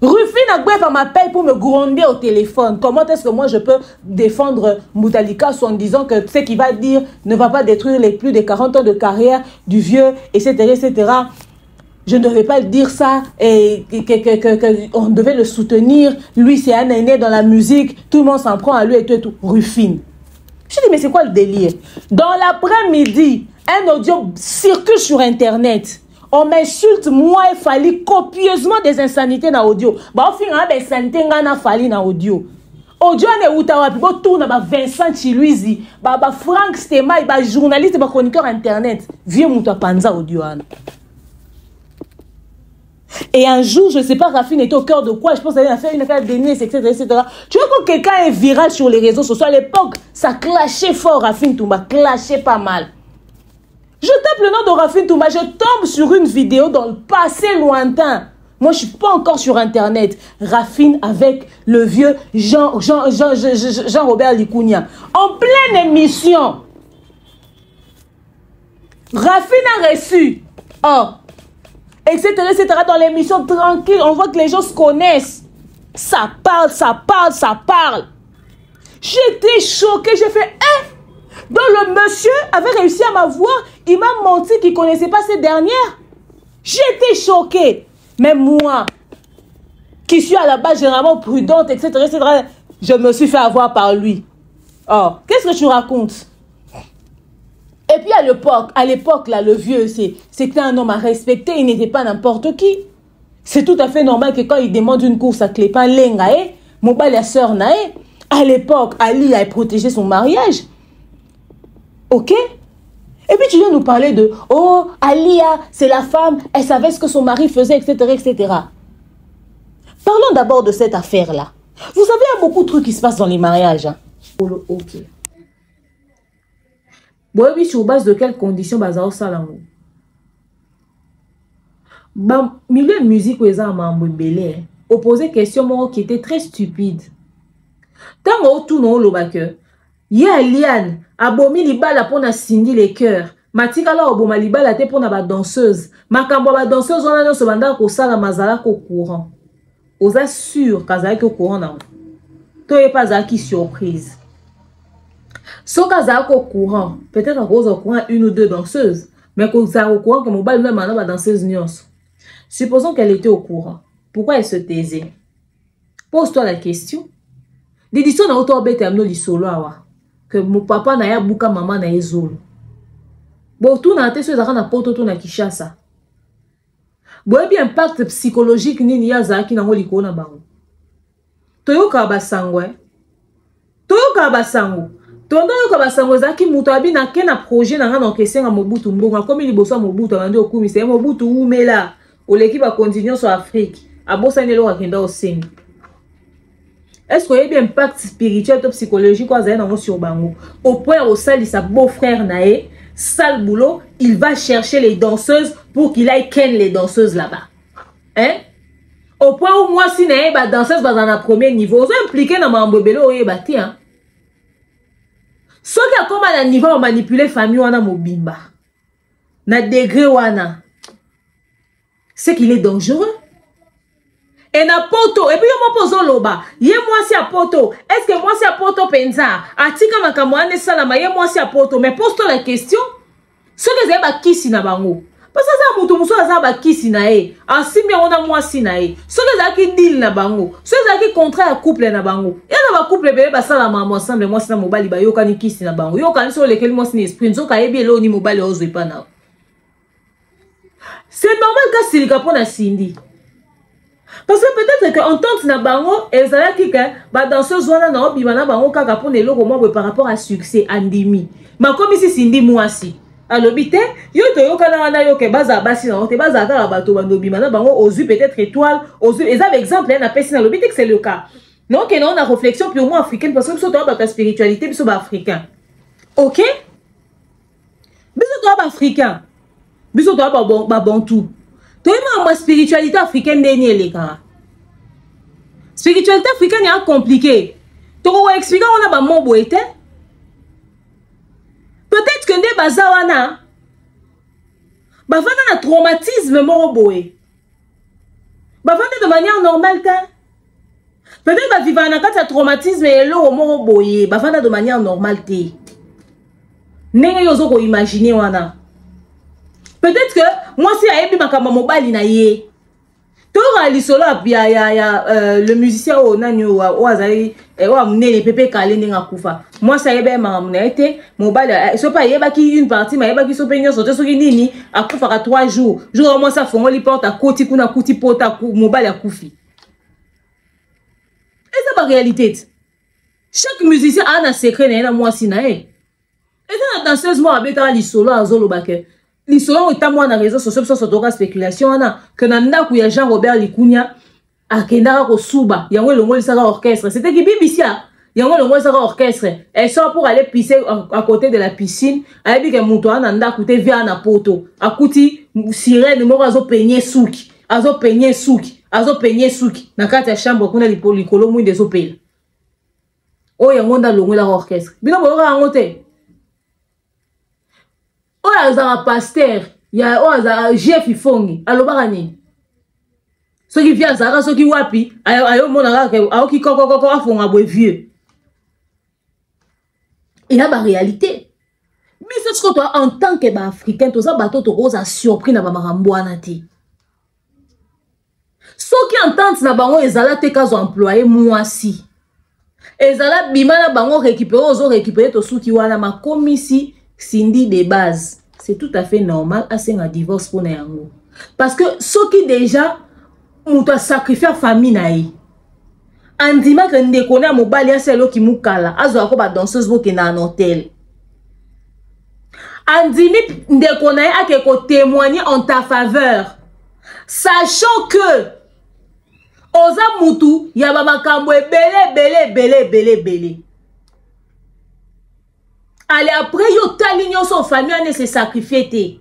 A: Rufine Agbefa m'appelle pour me gronder au téléphone. Comment est-ce que moi je peux défendre Moutalika en disant que ce qu'il va dire ne va pas détruire les plus de 40 ans de carrière du vieux, etc., etc. Je ne devais pas dire ça et qu'on devait le soutenir. Lui, c'est un aîné dans la musique. Tout le monde s'en prend à lui et tout et tout. Rufine. Je dis, mais c'est quoi le délire? Dans l'après-midi, un audio circule sur Internet. On m'insulte, moi et Fally, copieusement des insanités dans l'audio. Bah, au final, des insanités dans Fally dans l'audio. Audio, on est où t'as tout Vincent Chiluizi, Frank Stema, journaliste, chroniqueur Internet. Viens, mouta panza audio. Et un jour, je ne sais pas, Rafine était au cœur de quoi. Je pense qu'elle a fait une affaire d'Aînés, etc., etc. Tu vois, quand quelqu'un est viral sur les réseaux sociaux, à l'époque, ça clashait fort, Rafine Toumba, clashait pas mal. Je tape le nom de Rafine Toumba, je tombe sur une vidéo dans le passé lointain. Moi, je ne suis pas encore sur Internet. Rafine avec le vieux Jean-Robert Likounia. En pleine émission. Rafine a reçu. Etc., etc. Dans l'émission tranquille, on voit que les gens se connaissent. Ça parle. J'étais choquée, j'ai fait donc le monsieur avait réussi à m'avoir, il m'a menti qu'il ne connaissait pas cette dernière. J'étais choquée. Mais moi, qui suis à la base généralement prudente, etc., etc., je me suis fait avoir par lui. Qu'est-ce que tu racontes? Et puis à l'époque, là, le vieux, c'était un homme à respecter, il n'était pas n'importe qui. C'est tout à fait normal que quand il demande une course à Clépan, Lengae, Moba la sœur Nae, à l'époque, Ali a protégé son mariage. Ok?
F: Et puis tu viens nous parler de « Oh, Alia, c'est la femme, elle savait ce que son mari faisait, etc. etc. » Parlons d'abord de cette affaire-là. Vous savez, il y a beaucoup de trucs qui se passent dans les mariages. Hein? Ok. Bon, oui, sur base de quelles conditions bazar salango? Bah, milieu de musique où ils ont belé, opposé question qui était très stupide. Tant que tout non le bac. Ya Liane, abomi libala pour na Cindy les cœurs. Matika la oboma libala te pour na ba danseuse. Makambo ba danseuse on a no sobanda ko sala mazala ko courant. Osa sûr kazaki ko courant na. To e pas aki surprise. So kazaki ko courant, peut-être à cause au courant une ou deux danseuses, mais ko za au courant que mobile même na ba danseuse nyos. Supposons qu'elle était au courant. Pourquoi elle se taisait? Pose-toi la question. L'édition na auto bete amno li solo awa. Que mon papa na ya buka maman na ezolo. Bon, tout na te so ezaka na poto to na Kishasa. Bon, bien impact psychologique nini ya zaki na ngoli ko na bango. Toyoka basango. Toyoka basango. Tondo yoka basango zaki muto abi na ke na projet na ngana okesenga Mobutu mbonga komi liboso Mobutu bandi okumi se Mobutu umela oleki ba continuer sur Afrique. Abosa nelo akenda osemi. Est-ce qu'il y a bien impact spirituel ou psychologique sur bango? Au point où ça, sa beau-frère nae, sale boulot, il va chercher les danseuses pour qu'il aille ken les danseuses là-bas. Hein? Au point où moi, si nae, ba danseuse dans un premier niveau, vous impliqué dans ma mbobelo, oye bati, hein? Ce qui a comme à niveau on manipuler famille wana mobimba. Na degré wana. C'est qu'il est dangereux. Et na poto, et puis yo mopozo loba, ye moi si a poto, est-ce que moi si a poto penza, atika makamwane salama, ye moi si a poto, mais pose-toi la question, ce que c'est ba kisi na bango, parce que ça mutu muso za ba kisi na e, asimi on a moi si na e, ce que ça qui deal na bango, ce que ça qui contrat à couple na bango, et na ba couple bebe ba salama ensemble, moi si na mobali ba yo kani kisi na bango, yo kani so lequel moi si ni esprit, nzo ka ebi lo ni mobali ozo pa na. C'est normal que si le capon a Cindy. Parce que peut-être qu'en tant que bango, elles allaient qui que danseuse wana na obi bana bango kaka pour les logos moi par rapport à succès andimi. Mais comme ici Cindy moi si. Alors bité, yo to yo kana wana yo ke baza basi na te baza ka bato bandobi bana bango ozu peut-être étoile, ozu exemple exemple na pesi na lobité que c'est le cas. Non que non na réflexion purement africaine parce que so to ba ta spiritualité biso ba africain. OK? Biso to ba africain. Biso to ba bantou. Toi, ma spiritualité africaine n'est les gars. Spiritualité africaine est compliquée. Tu vas expliquer on a pas mon boité. Peut-être que des bazawana, bavana un traumatisme mon boé. Bavana de manière normale quand. Peut-être que vivre un traumatisme et l'eau mon boé. Bavana de manière normale té. N'est yozo ko imaginer wana. Peut-être que moi si ayebi makamba mobali na ye. Tora lisolo le musicien o nani o azali o amune les pépé kalé ninga kufa. Moi ça yebe mamuna été mobali so pa yeba ki une partie ma yeba ki so penyo so soki nini akufa ka 3 jours. Jour moi ça fongo li porte à koti kuna kuti pota mobali akufi. Et c'est pas réalité. Chaque musicien a un secret na moi si na e. Et dans danseuse moi abeta lisolo azolo bake. L'histoire est à moi dans les réseaux sociaux sur cette spéculation que nanda kuya Jean Robert Likunya a kendara ko suba yango longo lisaka orchestre c'était qui BBC yango longo lisaka orchestre elle sort pour aller pisser à côté de la piscine elle dit que muto nanda coûté via na poto akuti sirène moko azo peigner souki na kati ya chambre kuna likolo mu des opel o yango nda longo la orchestre bino boyoka yango te. Oh, il y a un pasteur, il y a un chef qui fongi. Alors, barani. Ceux qui viennent, ceux qui wapi, ayo monara, ayo qui koko font un bois vieux. Il y a ma réalité. Mais c'est ce que toi, en tant qu'Africain, tu as bateau, tu as surpris na maramboana ti. Ceux qui entendent na bango, ils allaient te cas employé moi si. Ils allaient bimana bango récupérer to sou qui wana ma commissi. Cindy de base, c'est tout à fait normal à un divorce pour nous. Parce que ceux qui déjà ont sacrifié la famille naï. En disant que nous connaissons mon balia c'est l'eau qui mou kala. Azo ako ba danseuse bo qui na un hôtel.
A: andimi ndeko na ye akeko témoigner en ta faveur, sachant que oza mutu ya bamakambo ebele. Allez, après yo tali nyonso famille ane se sacrifier te.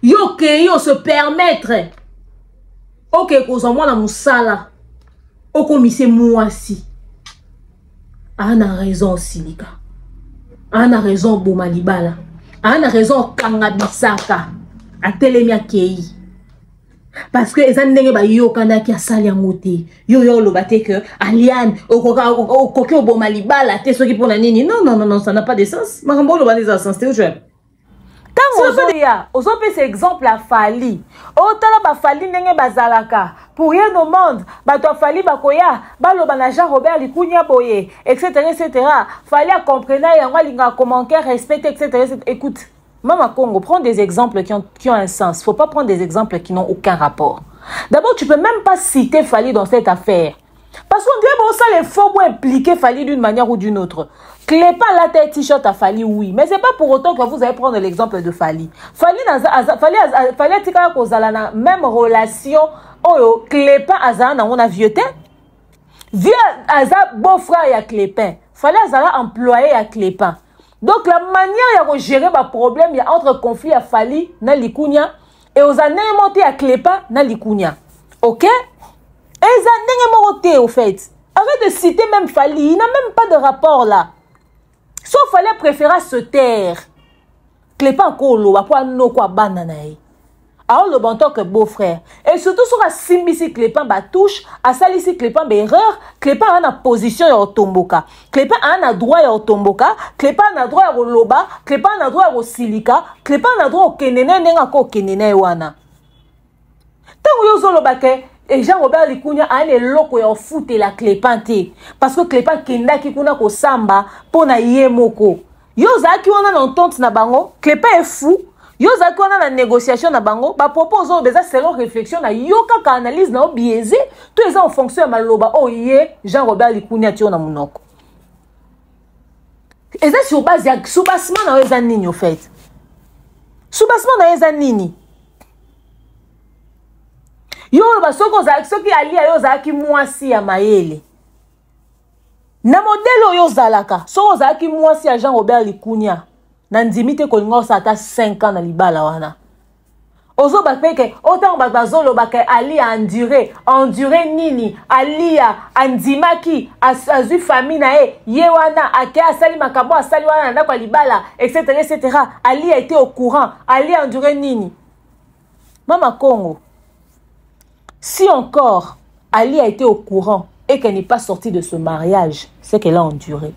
A: Yo ke yo se permettre. Ok, koza mwana musala. Oko mise mwasi. Ana raison silika. Ana raison bomalibala. Ana raison kangabisaka. Atelemi akei. Parce que les gens ba yo kana ki asali amote. Yo lo bate que Aliane okoke obomalibala te soki pona nini. Non, ça n'a pas de sens. Makambo lo ba des sens te je.
F: Ozo pe ce exemple a Fali. O tala ba Fali ndenge bazalaka. Pour rien au monde, ba to Fali bakoya, ba lo bana Jean Robert Likunya boye, etc. Fali a comprendre yango linga commentaire respecte etc. Écoute, Maman Congo, prends des exemples qui ont un sens. Il ne faut pas prendre des exemples qui n'ont aucun rapport. D'abord, tu ne peux même pas citer Fali dans cette affaire. Parce qu'on dirait que ça, les faux mots impliquer Fali d'une manière ou d'une autre. Clépa la tête t-shirt à Fali, oui. Mais ce n'est pas pour autant que vous allez prendre l'exemple de Fali. Fali a dit que la même relation. Oh, Clépa Azana, on a vieux temps. Vieux Aza, beau-frère à Clépin. Fali Azala employé à Clépin. Donc la manière de gérer le problème, il y a entre conflit à Fali na Likunya et aux années monté à Clépa na Likunya. Ok? Et les années monté au fait. Arrête de citer même Fali, il n'a même pas de rapport là. Sauf Fali préféra se taire. Clépa encore l'eau, après no quoi bananaï. Alors le bon temps que beau-frère. Et surtout sur la simbisi Clépa ba touche, à salisi Clépa ba erreur, Clépa a une position ya otomboka. Clépa a un droit ya otomboka, Clépa a un droit ya loba, Clépa a un droit ya silika, Clépa a un droit au kenene nenga ko kenene wana. Tango yo zolo bake et Jean Robert Likunya a un loko ya foute la Clépa te parce que Clépa kenda ki kuna ko samba pona yemoko. Yo za ki wana n'entente na bango, Clépa est fou. Yo zaki wana na négociation na bango ba propose beza selon réflexion na yo kaka analyse na biaisé tout les en fonction ya maloba ye Jean Robert Likunya ti na munoko eza sur base ya soubassement na eza nini au fait soubassement na eza nini yo ba soki ali yo zaki mwasi ya mayele na modèle yo zalaka soko zaki mwasi ya Jean Robert Likunya Nandimite kolingo sa ata 5 ans na libala wana. Ozo bakpeke autant bazolo bake ali a enduré nini ali a andimaki azu famille na ye wana ake asali makabo asali wana na kwa libala etc. Ali a été au courant, ali a enduré nini. Mama Congo. Si encore Ali a été au courant et qu'elle n'est pas sortie de ce mariage, c'est qu'elle a enduré.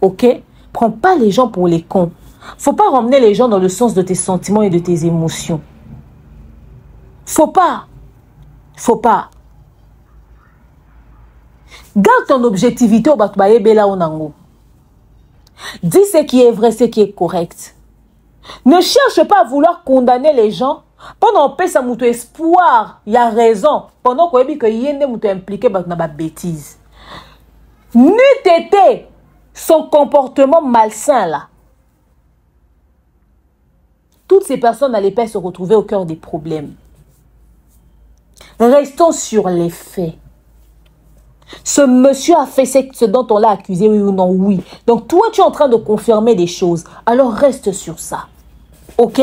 F: OK? Prends pas les gens pour les cons. Faut pas ramener les gens dans le sens de tes sentiments et de tes émotions. Faut pas. Garde ton objectivité au Batbaye Bela Onango. Dis ce qui est vrai, ce qui est correct. Ne cherche pas à vouloir condamner les gens pendant que ça mouto espoir, il y a raison. Pendant qu'on dit que yende mouto impliqué dans la bêtise. N'eût été son comportement malsain là. Toutes ces personnes n'allaient pas se retrouver au cœur des problèmes. Restons sur les faits. Ce monsieur a fait ce dont on l'a accusé, oui ou non, oui. Donc toi, tu es en train de confirmer des choses. Alors reste sur ça. OK?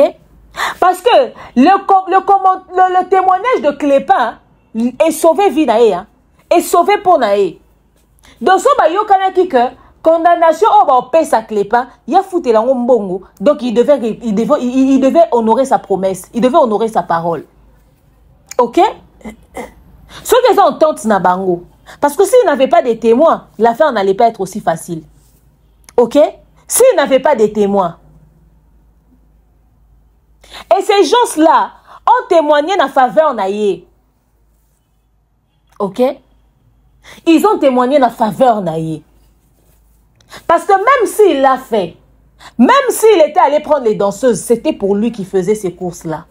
F: Parce que le témoignage de Clépin est sauvé vie nae, hein? Est sauvé pour nae. Dans ce bayo kanaki que condamnation on va payer sa Clépin, il a foutu la mbongo. Donc il devait honorer sa promesse, il devait honorer sa parole. OK? Ceux qui entendent na bango. Parce que s'il n'avait pas de témoins, l'affaire n'allait pas être aussi facile. OK? S'il n'avait pas de témoins. Et ces gens-là ont témoigné en faveur naïe. OK? Ils ont témoigné en faveur naïe. Parce que même s'il l'a fait, même s'il était allé prendre les danseuses, c'était pour lui qui faisait ces courses-là.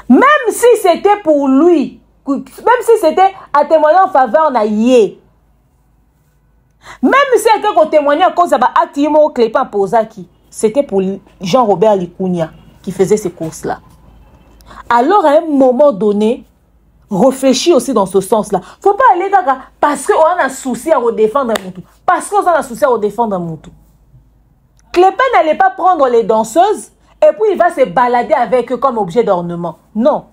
F: Même si c'était pour lui, même si c'était à témoigner en faveur naïe. Même si quelqu'un témoignait à cause de l'acte Clépin Posaki.
A: c'était pour Jean-Robert Likounia qui faisait ces courses-là. Alors, à un moment donné, réfléchis aussi dans ce sens-là. Faut pas aller dans parce qu'on a un souci à redéfendre un moutou. Parce qu'on a un souci à redéfendre un moutou. Clépin n'allait pas prendre les danseuses et puis il va se balader avec eux comme objet d'ornement. Non.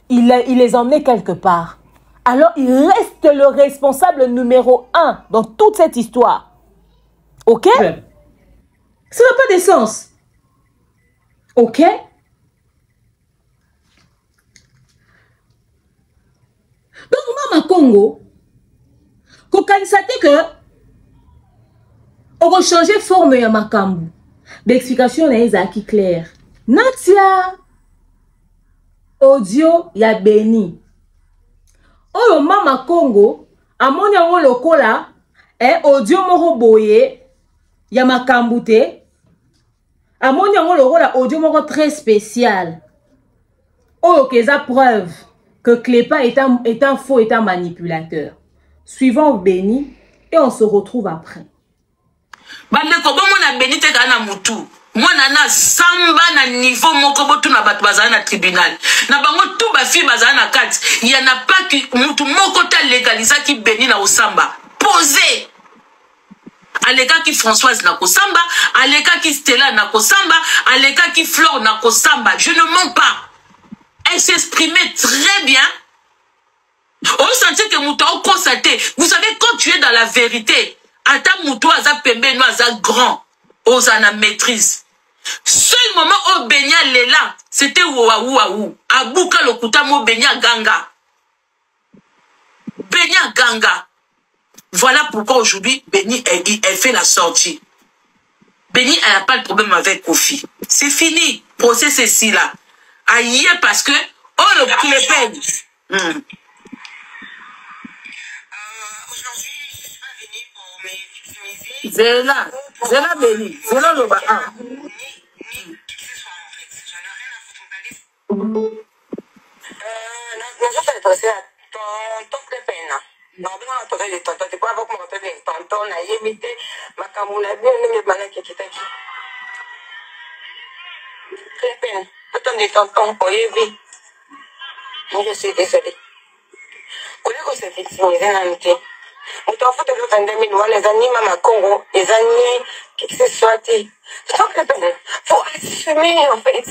A: Il les emmenait quelque part. Alors, il reste le responsable numéro 1 dans toute cette histoire. Ok? Ouais. Ça n'a pas de sens. Ok? Donc, Mama Congo, quand il s'est que on va changer forme de Makambu. L'explication est qui claire. Natia, audio, ya Beni. Oyo Mama Congo, amoni yango lokola, audio moko boye, ya Makambu te. Amoni yango lokola audio moko très spécial. Oyo keza preuve que Clépa est un faux, est un manipulateur. Suivons Beni et on se retrouve après.
C: Bandeko bomo na Beni te kana mutu. Mwana na samba na niveau moko botu na batu bazana na tribunal. Na bango tout ba fi bazana na kati. Il y en a pas qui mutu moko ta légalisa ki Beni na osamba. Posé. Aleka ki Françoise na kosamba, aleka ki Stella na kosamba, aleka ki Flore na kosamba. Je ne mens pas. Elle s'exprimait très bien. On sentait que Moutou a constaté. Vous savez, quand tu es dans la vérité, Ata Moutou a pembe, nous a grand, Ozana maîtrise. Seul moment où Benya Lela, c'était Ouaouaou. Abouka Lokuta mo Benya Ganga. Benya Ganga. Voilà pourquoi aujourd'hui, Beni, elle fait la sortie. Beni, elle n'a pas de problème avec Kofi. C'est fini. Procès c'est ci là. Aïe, parce que, oh, le Clépin.
D: Aujourd'hui, je ne suis pas venue pour me victimiser.
C: Zéla Beni. Zéla Loba.
D: Ni qui que ce soit en fait. J'en ai rien à foutre. Je vais adresser à ton Clépin. Non, bien entendu, les tontons. Tu peux avoir mon entendu les tontons. On a évité ma camoula bien, mais maintenant qui est aquí. Clépin. Attends, des tontons, oui. Je suis désolée. Quand on s'est victimisé dans le thé, on t'en fout de l'autre 22 000 les années, Mama Congo, les années, qui que ce soit. C'est tant que il faut assumer, en fait.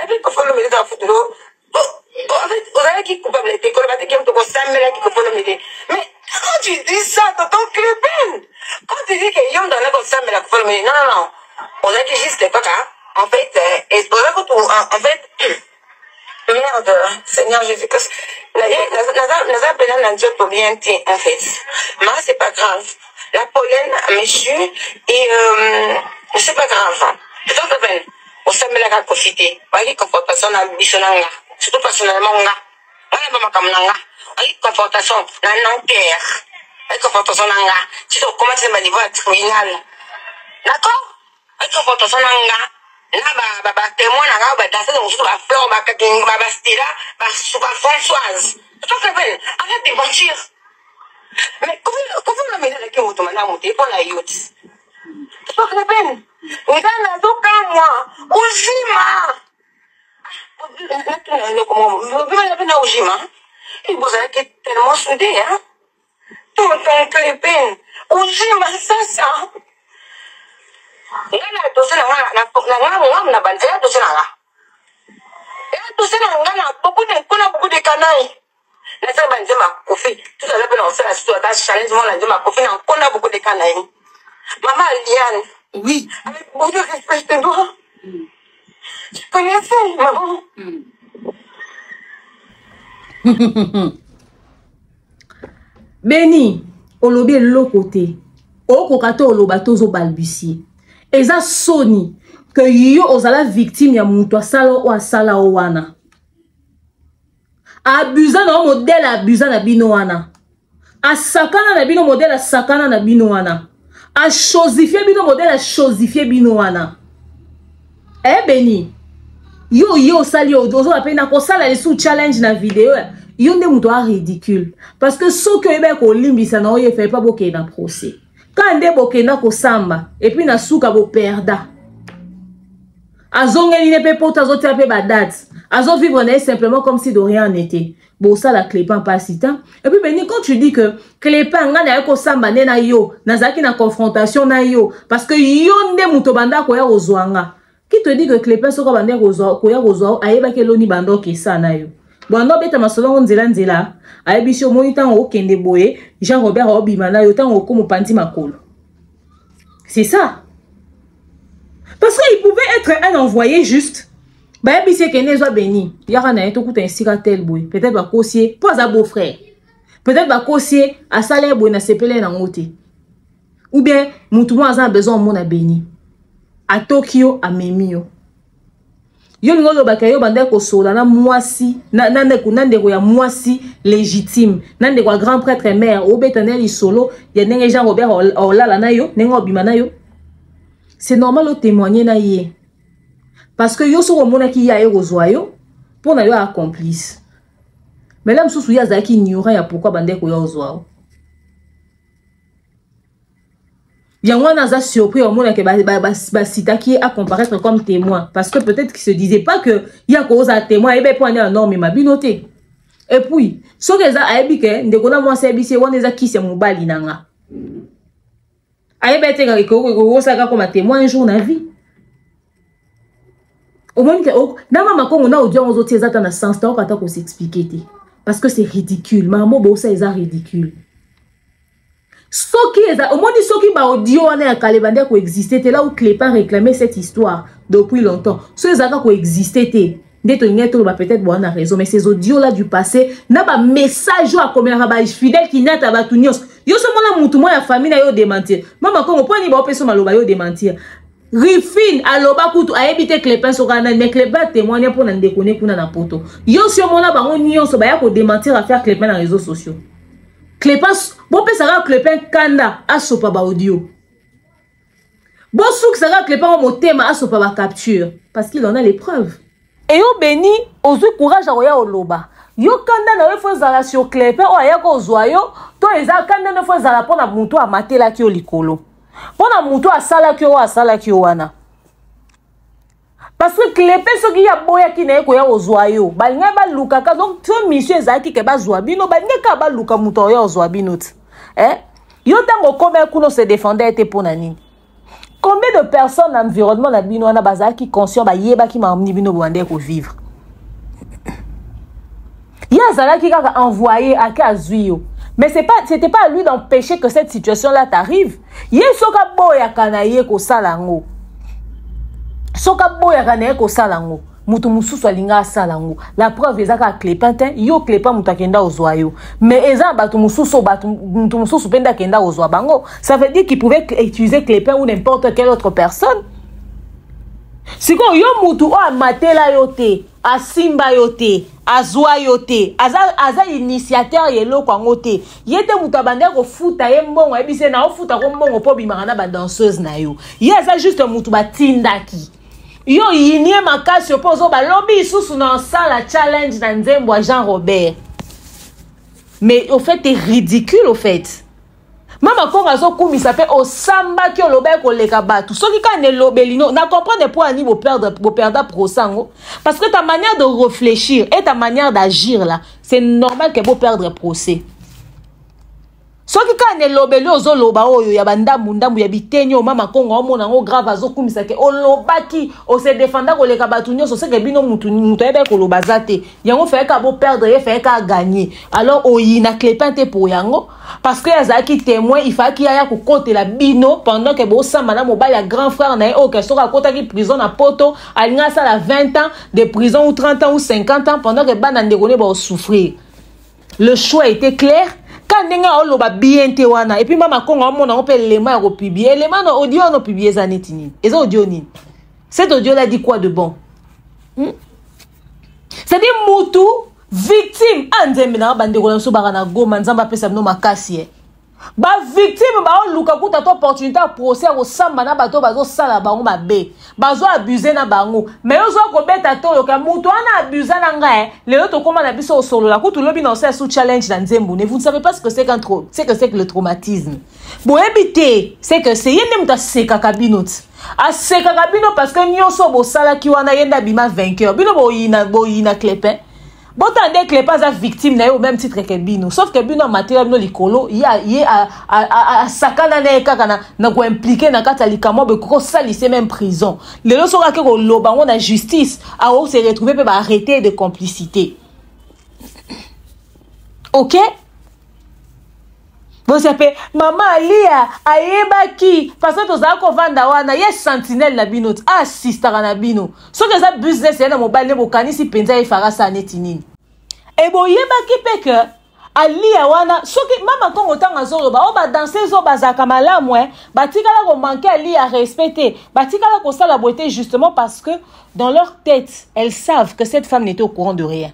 D: Et puis, quand on le met dans le foot de l'eau, en fait, on a qui est coupable, les colombates qui ont tout ça, mais qui coupable le métier. Mais quand tu dis ça, tonton Clépin, quand tu dis qu'il y a un dans le ça, mais la coupable le métier, non. On a dit juste l'époque, hein. En fait, en fait, merde, Seigneur Jésus-Christ. Naza Pélan n'a Dieu pour bien dire, en fait. Mais c'est pas grave. La pollen a méchu et c'est pas grave. C'est tout à fait. On s'est mis à profiter. Voyez, confrontation à Bissonanga. Surtout personnellement, on a pas comme Nanga. Voyez, confrontation à Nanterre. Voyez, confrontation à Nanga. Tu sais comment c'est ma niveau à tribunal. D'accord? Voyez, confrontation à Nanga. Là, témoin, là, danser dans le ba Flore, ba Stella, ba Françoise. C'est tout à fait. Arrête de mentir. Mais comment on a mis avec un automana monté pour la yacht? C'est pas la peine. On a un autre moi. Ojima. Ojima. Et vous avez tellement soudé, hein? Tout le temps que les peines. Ojima, ça. Et là, tout ça, na banzela, tout ça, là. Et là, tout ça, beaucoup de canailles. Là, ça, banzela, Kofi. Tout à l'heure, on s'est la situation, challenge, on a Kofi, on a beaucoup de canailles. Maman Liane.
C: Oui.
D: Avec beaucoup de respect, je te dois. Je connaissais, maman.
A: Beni, olobi l'autre côté. Au kokato olobato zo balbusier. Eza soni que yo ozala victime ya mutu asala o asala o wana. Abusa na modèle abusa na bino wana. Asakana na bino modèle asakana na bino wana. A chosifier bino modèle a chosifier bino wana. Eh Beni. Yo sali ozo apena ko sala les sous challenge na vidéo. Yo nde mutu a ridicule parce que ce que ebe ko limbisa na oye fait pas boké na procès. Quand on est bokenda ko samba et puis na souka bo perda. azongeli ne pe poto azotia pe ba date azo vivre na simplement comme si de rien n'était. Bon ça la Clépin pas si tant. Et puis Béni, quand tu dis que Clépin nga na ko samba ne na yo nazaki na confrontation na yo parce que yo nde muto banda ko ya ozwanga. Qui te dit que Clépin soko banda ko ya ozwa ayeba ke loni bando ke sa na yo. Bon no beta masolo nzela ayebisho monitant o kende boye Jean Robert obima na yo tango ko mo pandi makolo. C'est ça. Parce qu'il pouvait être un envoyé juste. Bah, il sait qu'il n'est béni. Il y a un tout un siratel boy. Peut-être va cossier, pas à beau frère. Peut-être va cossier à salaire boy na sepelé na ngote. Ou bien, moutouma a besoin de mon a béni. À Tokyo, à Memio. Yo ngolo bakayo bande ko sola na mwasi nande ko ya mwasi légitime nande ko grand prêtre mère o betaneli solo ya nenge Jean Robert olala na yo nengo bima na yo. C'est normal de témoigner na yé. Parce que yo so komona ki ya kozwa yo pour na yo accomplice. Mais là msusu ya zaki ignorant ya pourquoi bande ko yo kozwa. Yango na za surpris au monde que ba sita qui a comparaître comme témoin parce que peut-être qu'il se disait pas que ya cause à témoin et ben pour un non mais ma binoté. Et puis ce que ça a ebike ndekona moi c'est bisi wona za ki se mobali nanga. Ayebete ka ko saka comme témoin un jour na vie. Au moins que na mama ko na audio on zotie zata na sens ta okata ko s'expliquer parce que c'est ridicule maman bo ça est ridicule. Soki au moins soki ba audio on a kalebande ko exister là où Clépin réclamait cette histoire depuis longtemps. Ce ezaka ko exister ndeto ngeto ba peut-être bon on a raison mais ces audios là du passé na ba message à combien ba fidèle qui nata ba tunios yo so mona mutu mo ya famille na yo démentir mama ko po ni ba opeso maloba yo démentir Rifine aloba kutu aebite Clépin sokana mais Clépin témoigne pour na ndekone kuna na poto yo so mona ba onyo so ba ya ko démentir affaire Clépin dans les réseaux sociaux. Clépin bon pe sara Clépin kanda asopa ba audio bon souk sara Clépin mo tema asopa ba capture parce qu'il en a les preuves. Et yo béni ozu courage a oya oloba yo kanda na we fo zala sur Clépin o aya ko zoyo to eza kanda na fo zala pona muntu a matela ki o likolo pona muntu a sala ki o wana parce que Clépin soki ya boya ki na ko ya ozoyo balinga ba luka ka donc to mission ezaki ke ba zwa bino balinga ka ba luka muntu o ya ozwa bino yo tango kombe kuno se défendait était pona nini. Combien de personnes dans l'environnement na bino na bazaki conscient ba yeba ki ma bino bande ko vivre. Ya zala ki ka envoyé à Kazuyo. Mais c'était pas à lui d'empêcher que cette situation là t'arrive. Yesoka boya kanaye ko salango. Soka boya kanaye ko salango. Mutu mususu alinga salango. La preuve ezaka Clépin yo Clépin mutakenda ozwayo. Mais eza batu mususu penda kenda ozwa bango. Ça veut dire qu'il pouvait utiliser Clépin ou n'importe quelle autre personne. Siko yo mutu o amatela yote, asimba yote, azwa yote, aza initiateur yelo kwango te. Yete mutu abande ko futa ye mbongo ebise na ofuta ko mbongo po bimaka na ba danseuse na yo. Yeza juste mutu batindaki. Yo yinie makasi opozo ba lobby isusu na sala challenge na nzembo Jean Robert. Mais au fait c'est ridicule au fait. Mama konga zo kumisa pe o samba ki oloba ko leka batu. Soki ka ne lobelino na comprendre pour ani bo perdre prosango parce que ta manière de réfléchir et ta manière d'agir là, c'est normal que bo perdre procès. Soki ka ne lobeli ozo loba oyo ya bandambu ya bitenyo mama kongo omona ngo grave azo kumisa ke olobaki o se défendre ko leka batu nyoso se ke bino mutu ebe ko loba zate yango fait ka bo perdre ye fait ka gagner alors oyina Clépin te pour yango parce que azaki témoin il faut qu'il y aya ko côté la bino pendant que bo samba na mobile ya grand frère na o ke soka kota ki prison na poto alinga ça la 20 ans de prison ou 30 ans ou 50 ans pendant que bana ndekone ba souffrir. Le choix était clair. Quand nenga oloba bien te wana et puis mama kongo mona on peut les mains republier les mains audio on publier zanetini et ça audio ni cet audio là dit quoi de bon c'est des mutu victime anzembe na bande ko so barana goma nzamba pesa no makasi Ba victime ba luka kuta to opportunité à procès au samba na bato bazo sala bango mabe bazo abuser na bango mais ozo ko beta to loka mutu ana abuser na nga le autres comment na biso solo la kutu lobi na sous challenge dans Nzembo ne vous ne savez pas ce que c'est que le traumatisme bon éviter c'est que c'est yende muta seka kabinot a seka kabino parce que nyonso bo sala ki wana yenda bima vainqueur bino bo yina clepin. Bon, tandis que les pas victimes au même titre que Bino, sauf que Bino matériel no likolo, il y a sakana na ko impliqué na kata likamo be ko salissé même prison. Les loso ka ko loba on a justice a on se retrouver peut arrêter de complicité. OK? Bon ça fait maman Alia ayebaki parce que toza ko vanda wana ye sentinelle na Bino assistant na Bino so que ça business na mobile ne bokani si penza e fara sa netinini e bo yebaki pe que Alia wana so que mama kongo tanga zolo ba o ba danser zo bazaka malamu batikala ko manquer Alia respecter batikala ko sala beauté justement parce que dans leur tête elles savent que cette femme n'était au courant de rien.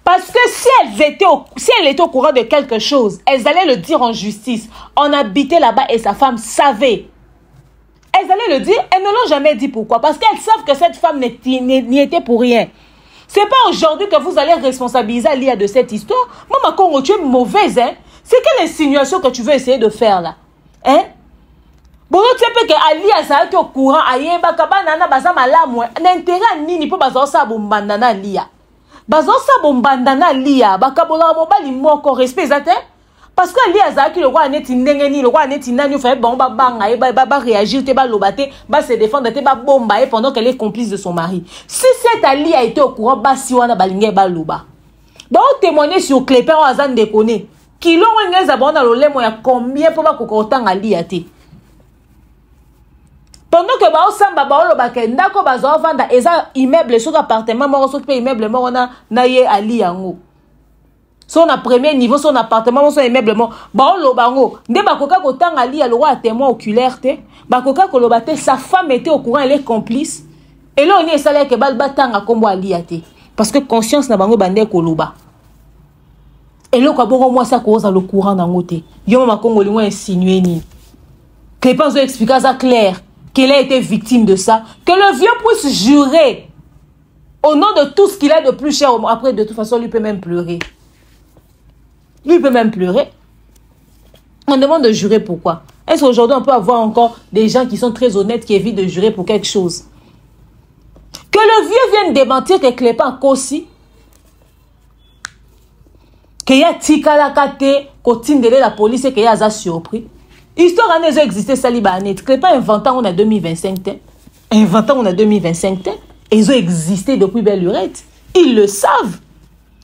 A: Parce que si elle était au courant de quelque chose, elles allaient le dire en justice. On habitait là-bas et sa femme savait. Elles allaient le dire, elles ne l'ont jamais dit. Pourquoi? Parce qu'elles savent que cette femme n'y était pour rien. C'est pas aujourd'hui que vous allez responsabiliser Alia de cette histoire. Maman Congo, tu es mauvaise, hein? C'est quelle insinuation que tu veux essayer de faire là? Hein? Bon, tu sais que Alia ça est au courant, ayeba kabana baza malamu, n'intérêt nini pour baza sa bombandana Alia. Bazo sa bombandana Lia bakabola mobali moko respect zate parce que Lia zaki le roi neti ndengeni le roi neti nani fait bon banga et ba réagir te ba lobate ba se défendre te ba bomba et pendant qu'elle est complice de son mari. Si cette Ali a été au courant ba si wana balinge ba loba ba o témoigner sur Clépin o azan de connaît kilo ngeza bona lo lemo ya combien pour ba kokotanga Lia te. Pendant que ba osamba ba oloba ke ndako bazo vanda eza immeuble sur appartement moko so pe immeuble moko na ye Ali yango son na premier niveau son appartement son immeuble moko ba oloba ngo nde ba koka kotanga Ali ya le roi témoin oculaire te ba koka koloba te sa femme était au courant elle est complice et là on est salé que bal batanga kombo Ali ya te parce que conscience na bango bande koloba et là ko bongo moi ça cause le courant na ngote yo ma Congo li mo insinuer ni que pas expliquer ça clair qu'elle a été victime de ça, que le vieux puisse jurer au nom de tout ce qu'il a de plus cher. Après, de toute façon, lui peut même pleurer. Lui peut même pleurer. On demande de jurer pourquoi. Est-ce qu'aujourd'hui, on peut avoir encore des gens qui sont très honnêtes, qui évitent de jurer pour quelque chose? Que le vieux vienne démentir que Clépin Kossi, qu'il y a Tikalakate, qu'au la police et qu'il y a ça surpris. Histoire a existé Salibanet. Clépin inventant on a 2025. Inventant on a 2025. Ils ont existé depuis belle lurette. Ils le savent.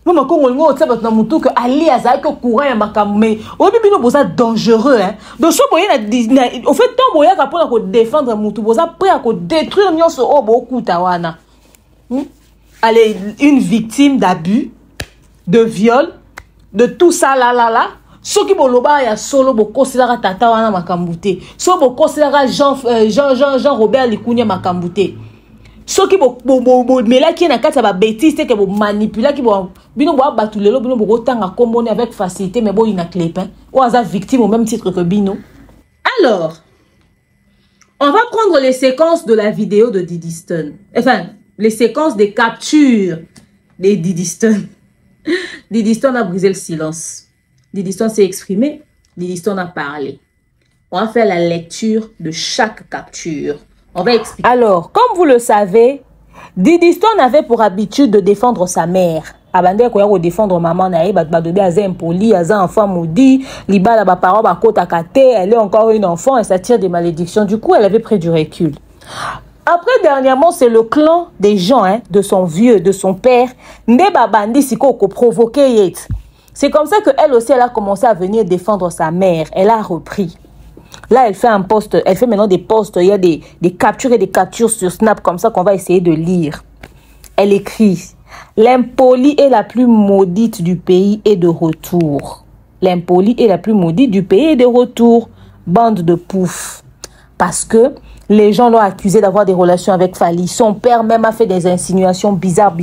A: Maman quand on sait maintenant mutu que Ali Azak courant ya makamé. O bibi no boza dangereux hein. Donc so boye na au fait tant boye ka pour défendre mutu boza prêt à détruire nyonso o beaucoup tawana. Allez, une victime d'abus, de viol, de tout ça là. Ce qui boloba ya solo bo considérer tata wana makambute so bo considérer Jean Robert Likunya makambute ce qui bo mela ki na kata ba bêtise que bo manipuler ki bo bino bo batulelo bino bo tanga kombone avec facilité mais bo ina Clépin ou aza victime au même titre que Bino.
H: Alors on va prendre les séquences de la vidéo de Diddy Stone, enfin les séquences des captures de Diddy Stone. Diddy Stone a brisé le silence. Diddy Stone s'est exprimé, Diddy Stone a parlé. On va faire la lecture de chaque capture. On va expliquer.
A: Alors, comme vous le savez, Diddy Stone avait pour habitude de défendre sa mère. Abandé ko yako défendre maman na ba dobe aza impoli, aza enfant maudit, libala ba parole ba kota kate, elle est encore une enfant et ça tire des malédictions. Du coup, elle avait pris du recul. Après, dernièrement, c'est le clan des gens, hein, de son vieux, de son père, Ndeba Bandi Siko ko provoqué yet. C'est comme ça qu'elle aussi, elle a commencé à venir défendre sa mère. Elle a repris. Là, elle fait un post, elle fait maintenant des posts. Il y a des captures et des captures sur Snap comme ça qu'on va essayer de lire. Elle écrit « L'impolie est la plus maudite du pays et de retour. L'impolie est la plus maudite du pays et de retour. Bande de poufs. » Parce que les gens l'ont accusé d'avoir des relations avec Fally. Son père même a fait des insinuations bizarres.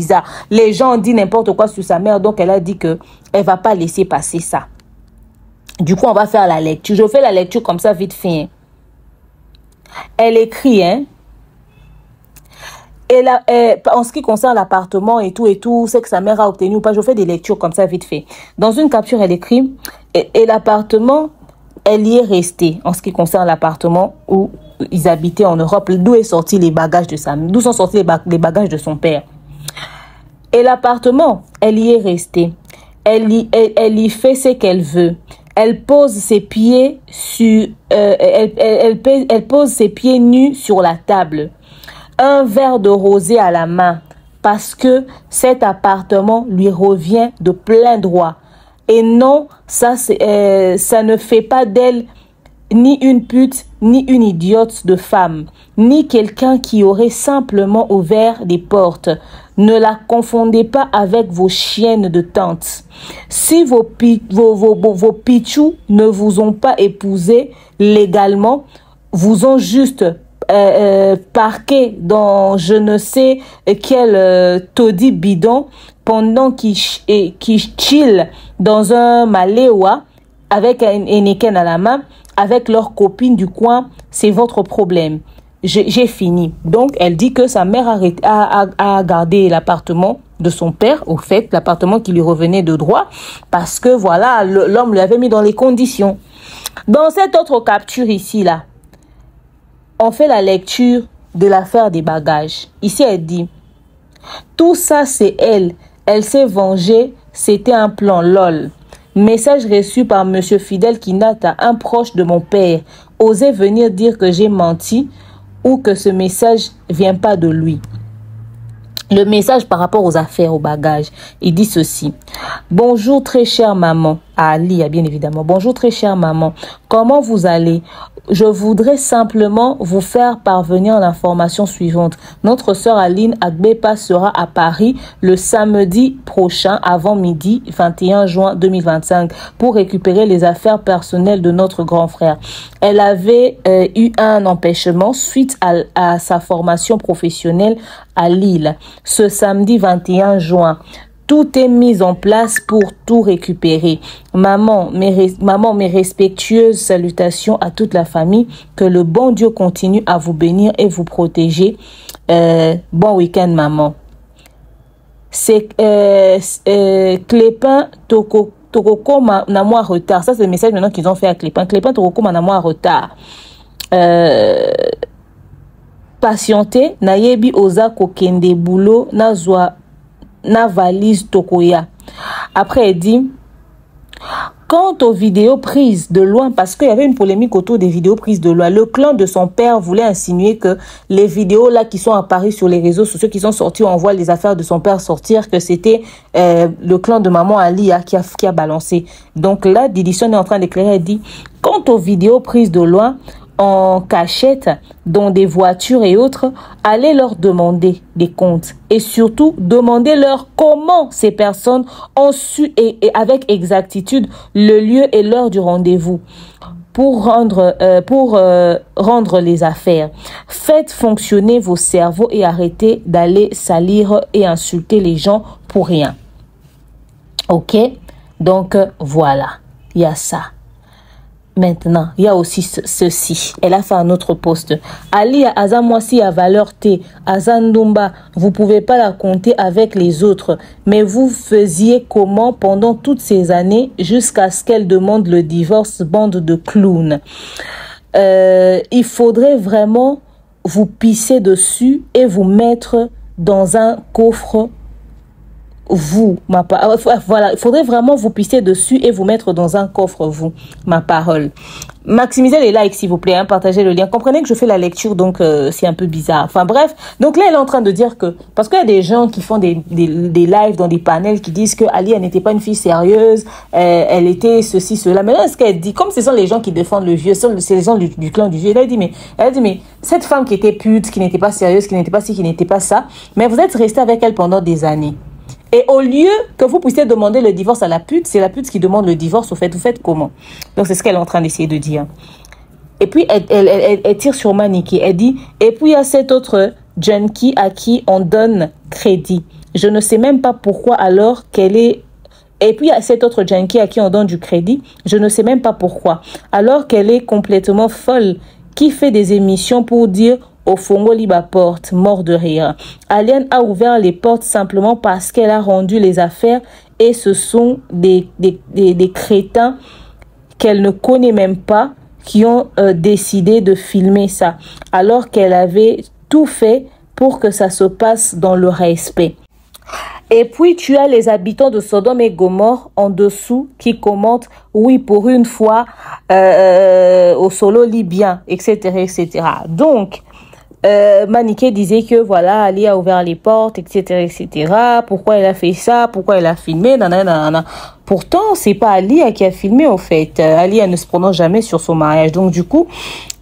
A: Les gens ont dit n'importe quoi sur sa mère. Donc, elle a dit qu'elle ne va pas laisser passer ça.
F: Du coup, on va faire la lecture. Je fais la lecture comme ça, vite fait. Elle écrit, hein. Et là, en ce qui concerne l'appartement et tout, c'est que sa mère a obtenu ou pas, je fais des lectures comme ça, vite fait. Dans une capture, elle écrit, et l'appartement, elle y est restée, en ce qui concerne l'appartement où ils habitaient en Europe, d'où est sorti les bagages de d'où sont sortis les bagages de son père. Et l'appartement, elle y est restée. Elle y fait ce qu'elle veut. Elle pose ses pieds sur, elle pose ses pieds nus sur la table. Un verre de rosé à la main, parce que cet appartement lui revient de plein droit. Et non, ça ne fait pas d'elle ni une pute, ni une idiote de femme, ni quelqu'un qui aurait simplement ouvert des portes. Ne la confondez pas avec vos chiennes de tante. Si vos pitchous ne vous ont pas épousé légalement, vous ont juste parqué dans je ne sais quel taudis bidon pendant qu'ils chill dans un maléwa avec un Heineken à la main, avec leurs copines du coin, c'est votre problème. J'ai fini. Donc, elle dit que sa mère a gardé l'appartement de son père, au fait, l'appartement qui lui revenait de droit, parce que voilà, l'homme lui avait mis dans les conditions. Dans cette autre capture ici, là, on fait la lecture de l'affaire des bagages. Ici, elle dit, tout ça, c'est elle. Elle s'est vengée. C'était un plan lol. Message reçu par Monsieur Fidèle Kinata, un proche de mon père. Osez venir dire que j'ai menti ou que ce message vient pas de lui. Le message par rapport aux affaires, aux bagages, il dit ceci. Bonjour très chère maman. À Ali, bien évidemment. Bonjour très chère maman. Comment vous allez? Je voudrais simplement vous faire parvenir l'information suivante. Notre sœur Aline Agbepa sera à Paris le samedi prochain avant midi, 21 juin 2025, pour récupérer les affaires personnelles de notre grand frère. Elle avait eu un empêchement suite à sa formation professionnelle à Lille. Ce samedi 21 juin, tout est mis en place pour tout récupérer. Maman, mes respectueuses salutations à toute la famille. Que le bon Dieu continue à vous bénir et vous protéger. Bon week-end, maman. C'est Clépin Tokoko na moi retard. Ça, c'est le message maintenant qu'ils ont fait à Clépin. Clépin Tokoko na moi retard. Patienter, nayebi oza kokende boulot, na valise tokoya. Après, elle dit, quant aux vidéos prises de loin, parce qu'il y avait une polémique autour des vidéos prises de loin, le clan de son père voulait insinuer que les vidéos là qui sont apparues sur les réseaux sociaux, qui sont sorties, on voit les affaires de son père sortir, que c'était le clan de maman Alia qui a balancé. Donc là, Didison est en train d'éclairer, elle dit, quant aux vidéos prises de loin, en cachette, dans des voitures et autres, allez leur demander des comptes. Et surtout, demandez-leur comment ces personnes ont su et avec exactitude le lieu et l'heure du rendez-vous pour rendre les affaires. Faites fonctionner vos cerveaux et arrêtez d'aller salir et insulter les gens pour rien. Ok? Donc, voilà. Il y a ça. Maintenant, il y a aussi ceci. Elle a fait un autre post. Ali Azamwasi à valeur T. Azandumba, vous pouvez pas la compter avec les autres. Mais vous faisiez comment pendant toutes ces années jusqu'à ce qu'elle demande le divorce, bande de clowns. Il faudrait vraiment vous pisser dessus et vous mettre dans un coffre. Voilà, il faudrait vraiment vous pisser dessus et vous mettre dans un coffre, vous, ma parole. Maximisez les likes, s'il vous plaît, hein, partagez le lien. Comprenez que je fais la lecture, donc c'est un peu bizarre. Enfin bref, donc là, elle est en train de dire que, parce qu'il y a des gens qui font des lives dans des panels qui disent que Ali, elle n'était pas une fille sérieuse, elle était ceci, cela. Mais là, ce qu'elle dit, comme ce sont les gens qui défendent le vieux, c'est les gens du clan du vieux, elle dit, mais cette femme qui était pute, qui n'était pas sérieuse, qui n'était pas ci, qui n'était pas ça, mais vous êtes resté avec elle pendant des années. Et au lieu que vous puissiez demander le divorce à la pute, c'est la pute qui demande le divorce. Au fait, vous faites comment? Donc, c'est ce qu'elle est en train d'essayer de dire. Et puis, elle tire sur Maniki. Elle dit, et puis, il y a cet autre junkie à qui on donne crédit. Je ne sais même pas pourquoi alors qu'elle est Et puis, il y a cette autre junkie à qui on donne du crédit. Je ne sais même pas pourquoi. Alors qu'elle est complètement folle, qui fait des émissions pour dire au Fongo liba porte, mort de rire. Aliane a ouvert les portes simplement parce qu'elle a rendu les affaires et ce sont des crétins qu'elle ne connaît même pas qui ont décidé de filmer ça. Alors qu'elle avait tout fait pour que ça se passe dans le respect. Et puis, tu as les habitants de Sodome et Gomorre en dessous qui commentent, oui, pour une fois, au solo libyen, etc., etc. Donc, Maniké disait que, voilà, Ali a ouvert les portes, etc., etc. Pourquoi elle a fait ça? Pourquoi elle a filmé? Nanana. Pourtant, c'est pas Ali qui a filmé, au fait. Ali, elle ne se prononce jamais sur son mariage. Donc, du coup,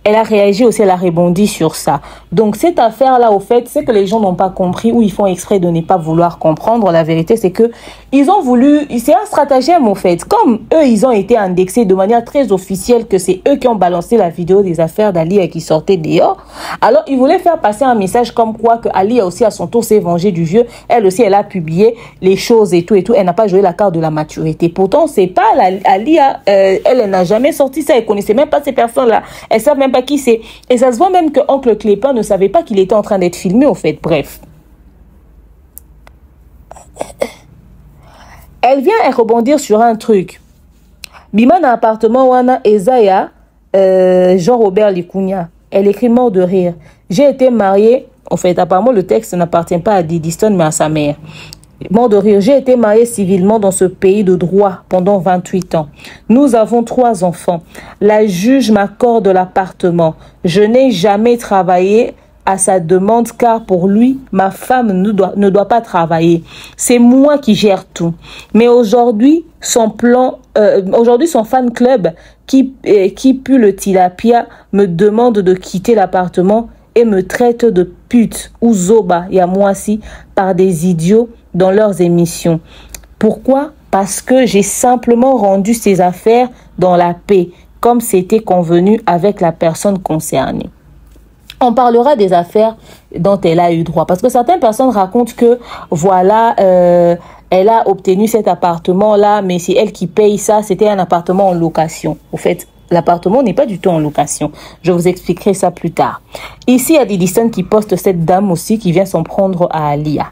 F: elle a réagi aussi, elle a rebondi sur ça. Donc, cette affaire-là, au fait, c'est que les gens n'ont pas compris ou ils font exprès de ne pas vouloir comprendre. La vérité, c'est que ils ont voulu, c'est un stratagème, au fait. Comme eux, ils ont été indexés de manière très officielle que c'est eux qui ont balancé la vidéo des affaires d'Ali qui sortait dehors. Alors, ils voulaient faire passer un message comme quoi que Ali a aussi à son tour s'est vengé du vieux. Elle aussi, elle a publié les choses et tout et tout. Elle n'a pas joué la carte de la maturité. Pourtant, c'est pas Ali, elle n'a jamais sorti ça. Elle connaissait même pas ces personnes-là. Elle savent même pas qui c'est. Et ça se voit même que Oncle Clépin ne savait pas qu'il était en train d'être filmé, au fait. Bref. Elle vient rebondir sur un truc. Bima dans l'appartement wana Ezaya Jean-Robert Likounia. Elle écrit mort de rire. J'ai été mariée. En fait, apparemment, le texte n'appartient pas à Diddy Stone, mais à sa mère. Mort de rire. J'ai été mariée civilement dans ce pays de droit pendant 28 ans. Nous avons 3 enfants. La juge m'accorde l'appartement. Je n'ai jamais travaillé à sa demande car pour lui, ma femme ne doit pas travailler. C'est moi qui gère tout. Mais aujourd'hui, son fan club qui pue le tilapia me demande de quitter l'appartement et me traite de pute ou zoba, y a moi aussi, par des idiots dans leurs émissions. Pourquoi? Parce que j'ai simplement rendu ces affaires dans la paix, comme c'était convenu avec la personne concernée. On parlera des affaires dont elle a eu droit. Parce que certaines personnes racontent que, voilà, elle a obtenu cet appartement-là, mais c'est elle qui paye ça. C'était un appartement en location. Au fait, l'appartement n'est pas du tout en location. Je vous expliquerai ça plus tard. Ici, il y a Diddy Stone qui poste cette dame aussi qui vient s'en prendre à Alia.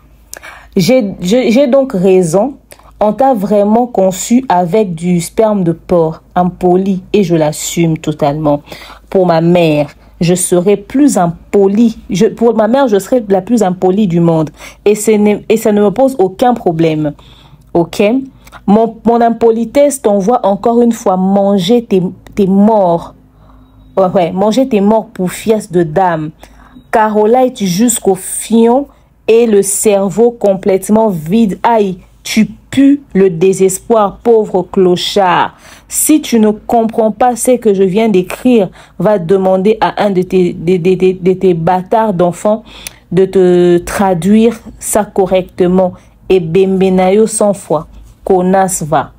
F: J'ai donc raison. On t'a vraiment conçu avec du sperme de porc, impoli, et je l'assume totalement. Pour ma mère, je serai plus impolie. Pour ma mère, je serai la plus impolie du monde. Et ça ne me pose aucun problème. Ok? Mon impolitesse t'envoie encore une fois manger tes morts. Ouais, manger tes morts poufias de dame. Carolite jusqu'au fion et le cerveau complètement vide. Aïe, tu pues le désespoir, pauvre clochard. Si tu ne comprends pas ce que je viens d'écrire, va demander à un de tes bâtards d'enfants de te traduire ça correctement. Et bembenayo 100 fois. Connasse va.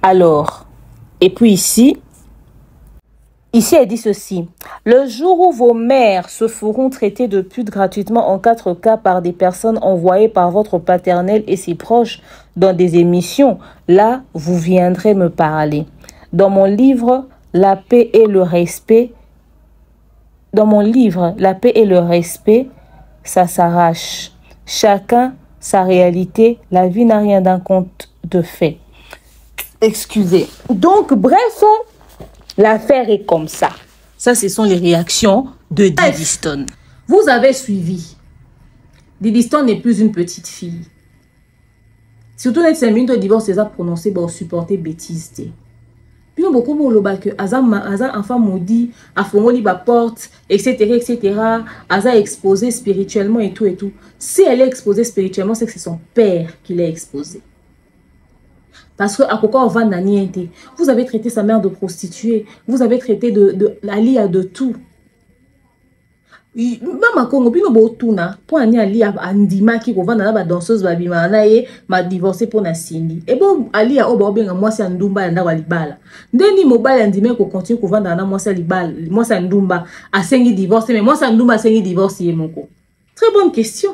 F: Alors, et puis ici, elle dit ceci. Le jour où vos mères se feront traiter de putes gratuitement en 4 cas par des personnes envoyées par votre paternel et ses proches dans des émissions, là, vous viendrez me parler. Dans mon livre, La paix et le respect, ça s'arrache. Chacun sa réalité, la vie n'a rien d'un conte de fait. Excusez. Donc, bref, l'affaire est comme ça. Ça, ce sont les réactions de Diddy Stone.
H: Vous avez suivi. Diddy Stone n'est plus une petite fille. Surtout, les 5 minutes de divorce, c'est ça prononcé pour supporter bêtise. Puis, beaucoup de que Aza enfant maudit, a fongoli ba porte, etc. Aza exposé spirituellement et tout et tout. Si elle est exposée spirituellement, c'est que c'est son père qui l'a exposée. Parce que à Koko va naniente. Vous avez traité sa mère de prostituée. Vous avez traité Ali de tout. Maman Kongo bino botuna pour ani Ali andima ki ko vanda na danseuse babima na ye ma divorcé pour na Cindy. Et bon Ali a obenga mwasi andumba na walibala. Ndeni mobile andime ko continue ko vanda na mwasi libala. Mwasi andumba asengi divorce mais mwasi andumba asengi divorce ye moko. Très bonne question.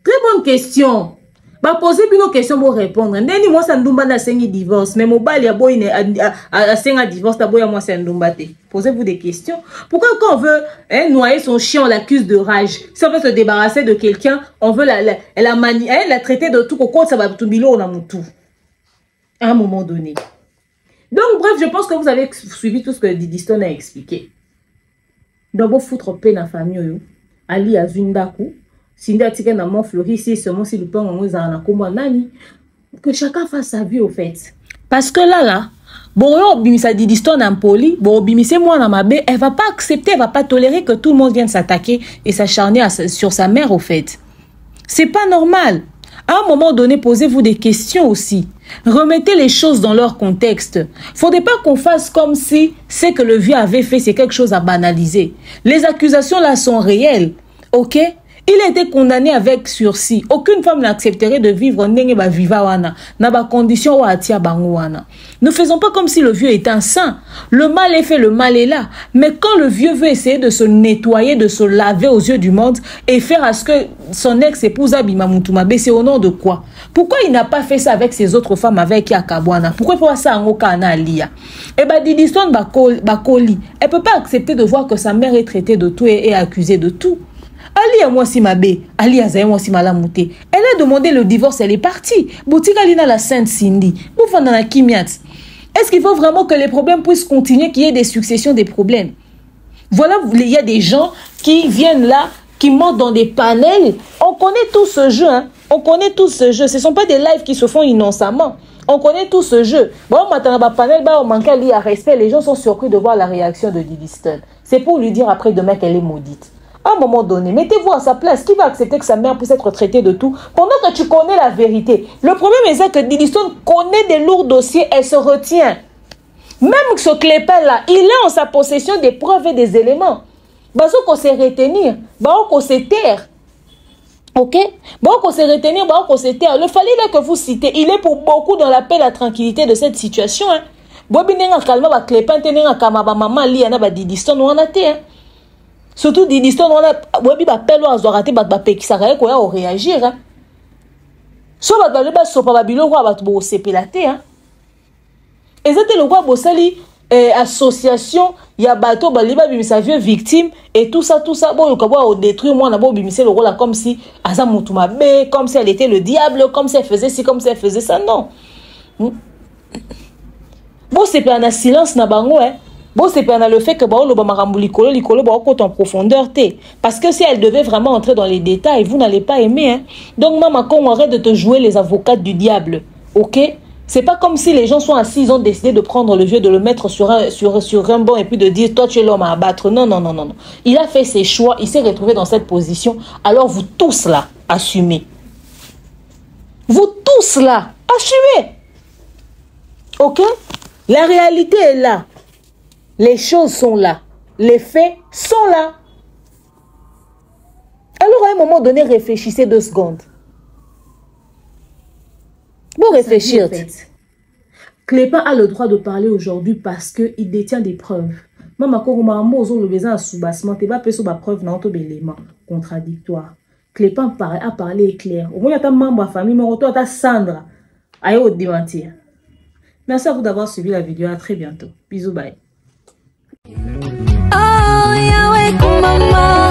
H: Très bonne question.
A: Ba poser une question pour répondre. Ndeni moi ça ndumba na sengi divorce, mais mobile ya boy a senga divorce ta boy moi ça ndumba te. Posez-vous des questions. Pourquoi quand on veut noyer son chien, on l'accuse de rage? Si on veut se débarrasser de quelqu'un, on veut la traiter de tout au ça va tout bilo on a mon tout. À un moment donné. Donc bref, je pense que vous avez suivi tout ce que Diddy Stone a expliqué. Donc vous foutre paix dans la famille Ali a Zundaku. Si tika na mon fleuris, si seulement si le père en nani, que chacun fasse sa vie au fait. Parce que là, bon, bimisa Diddy Stone en poli, bon, bimise moi dans ma baie, elle va pas accepter, elle va pas tolérer que tout le monde vienne s'attaquer et s'acharner sur sa mère au fait. C'est pas normal. À un moment donné, posez-vous des questions aussi. Remettez les choses dans leur contexte. Faudrait pas qu'on fasse comme si ce que le vieux avait fait, c'est quelque chose à banaliser. Les accusations là sont réelles, ok? Il a été condamné avec sursis. Aucune femme n'accepterait de vivre nenge viva wana na ba condition wa atia bango wana. Ne faisons pas comme si le vieux est un saint. Le mal est fait, le mal est là. Mais quand le vieux veut essayer de se nettoyer, de se laver aux yeux du monde et faire à ce que son ex-épouse Abima Mutumabe, c'est au nom de quoi? Pourquoi il n'a pas fait ça avec ses autres femmes avec Yakabwana? Pourquoi il fait ça en Okana Alia? Et bah Diddy Stone Bakoli, elle peut pas accepter de voir que sa mère est traitée de tout et accusée de tout. Ali a moi si ma bé, Ali a moi si malamouté. Elle a demandé le divorce, elle est partie. Boutique Alina la Sainte Cindy. Boufana Kimiat. Est-ce qu'il faut vraiment que les problèmes puissent continuer, qu'il y ait des successions des problèmes? Voilà, il y a des gens qui viennent là, qui montent dans des panels. On connaît tout ce jeu, hein. On connaît tout ce jeu. Ce ne sont pas des lives qui se font innocemment. On connaît tout ce jeu. Bon, maintenant, dans panel, on manque à respect. Les gens sont surpris de voir la réaction de Diddy Stone. C'est pour lui dire après demain qu'elle est maudite. À un moment donné, mettez-vous à sa place. Qui va accepter que sa mère puisse être traitée de tout pendant que tu connais la vérité? Le problème est que Diddy Stone connaît des lourds dossiers, elle se retient. Même ce Clépin-là, il est en sa possession des preuves et des éléments. Parce qu'on sait retenir, qu'on sait taire. Ok? Qu'on sait retenir, qu'on sait taire. Le fallait là que vous citez, il est pour beaucoup dans la paix et la tranquillité de cette situation. Surtout Diddy Stone, on a appel à Zorate, qui s'arrête pour réagir. Soit va so pas babilo va bo sepelate hein. Et c'était le roi Bossali association ya bato baliba bimisa vieux victime et tout ça bon le kabo détruire moi na bo bimisa le rôle comme si aza mutu mabe, comme si elle était le diable, comme si elle faisait ci, comme si elle faisait ça, non. Bon c'est pas un silence na bango hein. Bon, c'est pas le fait que likolo en profondeur parce que si elle devait vraiment entrer dans les détails, vous n'allez pas aimer. Hein? Donc, maman, qu'on arrête de te jouer les avocats du diable. Ok? C'est pas comme si les gens sont assis, ils ont décidé de prendre le vieux, de le mettre sur un banc et puis de dire, toi, tu es l'homme à abattre. Non, non, non, non, non. Il a fait ses choix, il s'est retrouvé dans cette position. Alors, vous tous là, assumez. Vous tous là, assumez. Ok? La réalité est là. Les choses sont là. Les faits sont là. Alors, à un moment donné, réfléchissez 2 secondes. Bon, réfléchir. Clépin a le droit de parler aujourd'hui parce qu'il détient des preuves. Maman, quand on le besoin de soubassement, tu vas faire preuve dans ton élément contradictoire. Clépin a parlé clair. Au moins, il y a un membre de la famille, mais il y a Sandra. Aïe, au démentir. Merci à vous d'avoir suivi la vidéo. À très bientôt. Bisous, bye.
B: Oh, Yahweh, mama.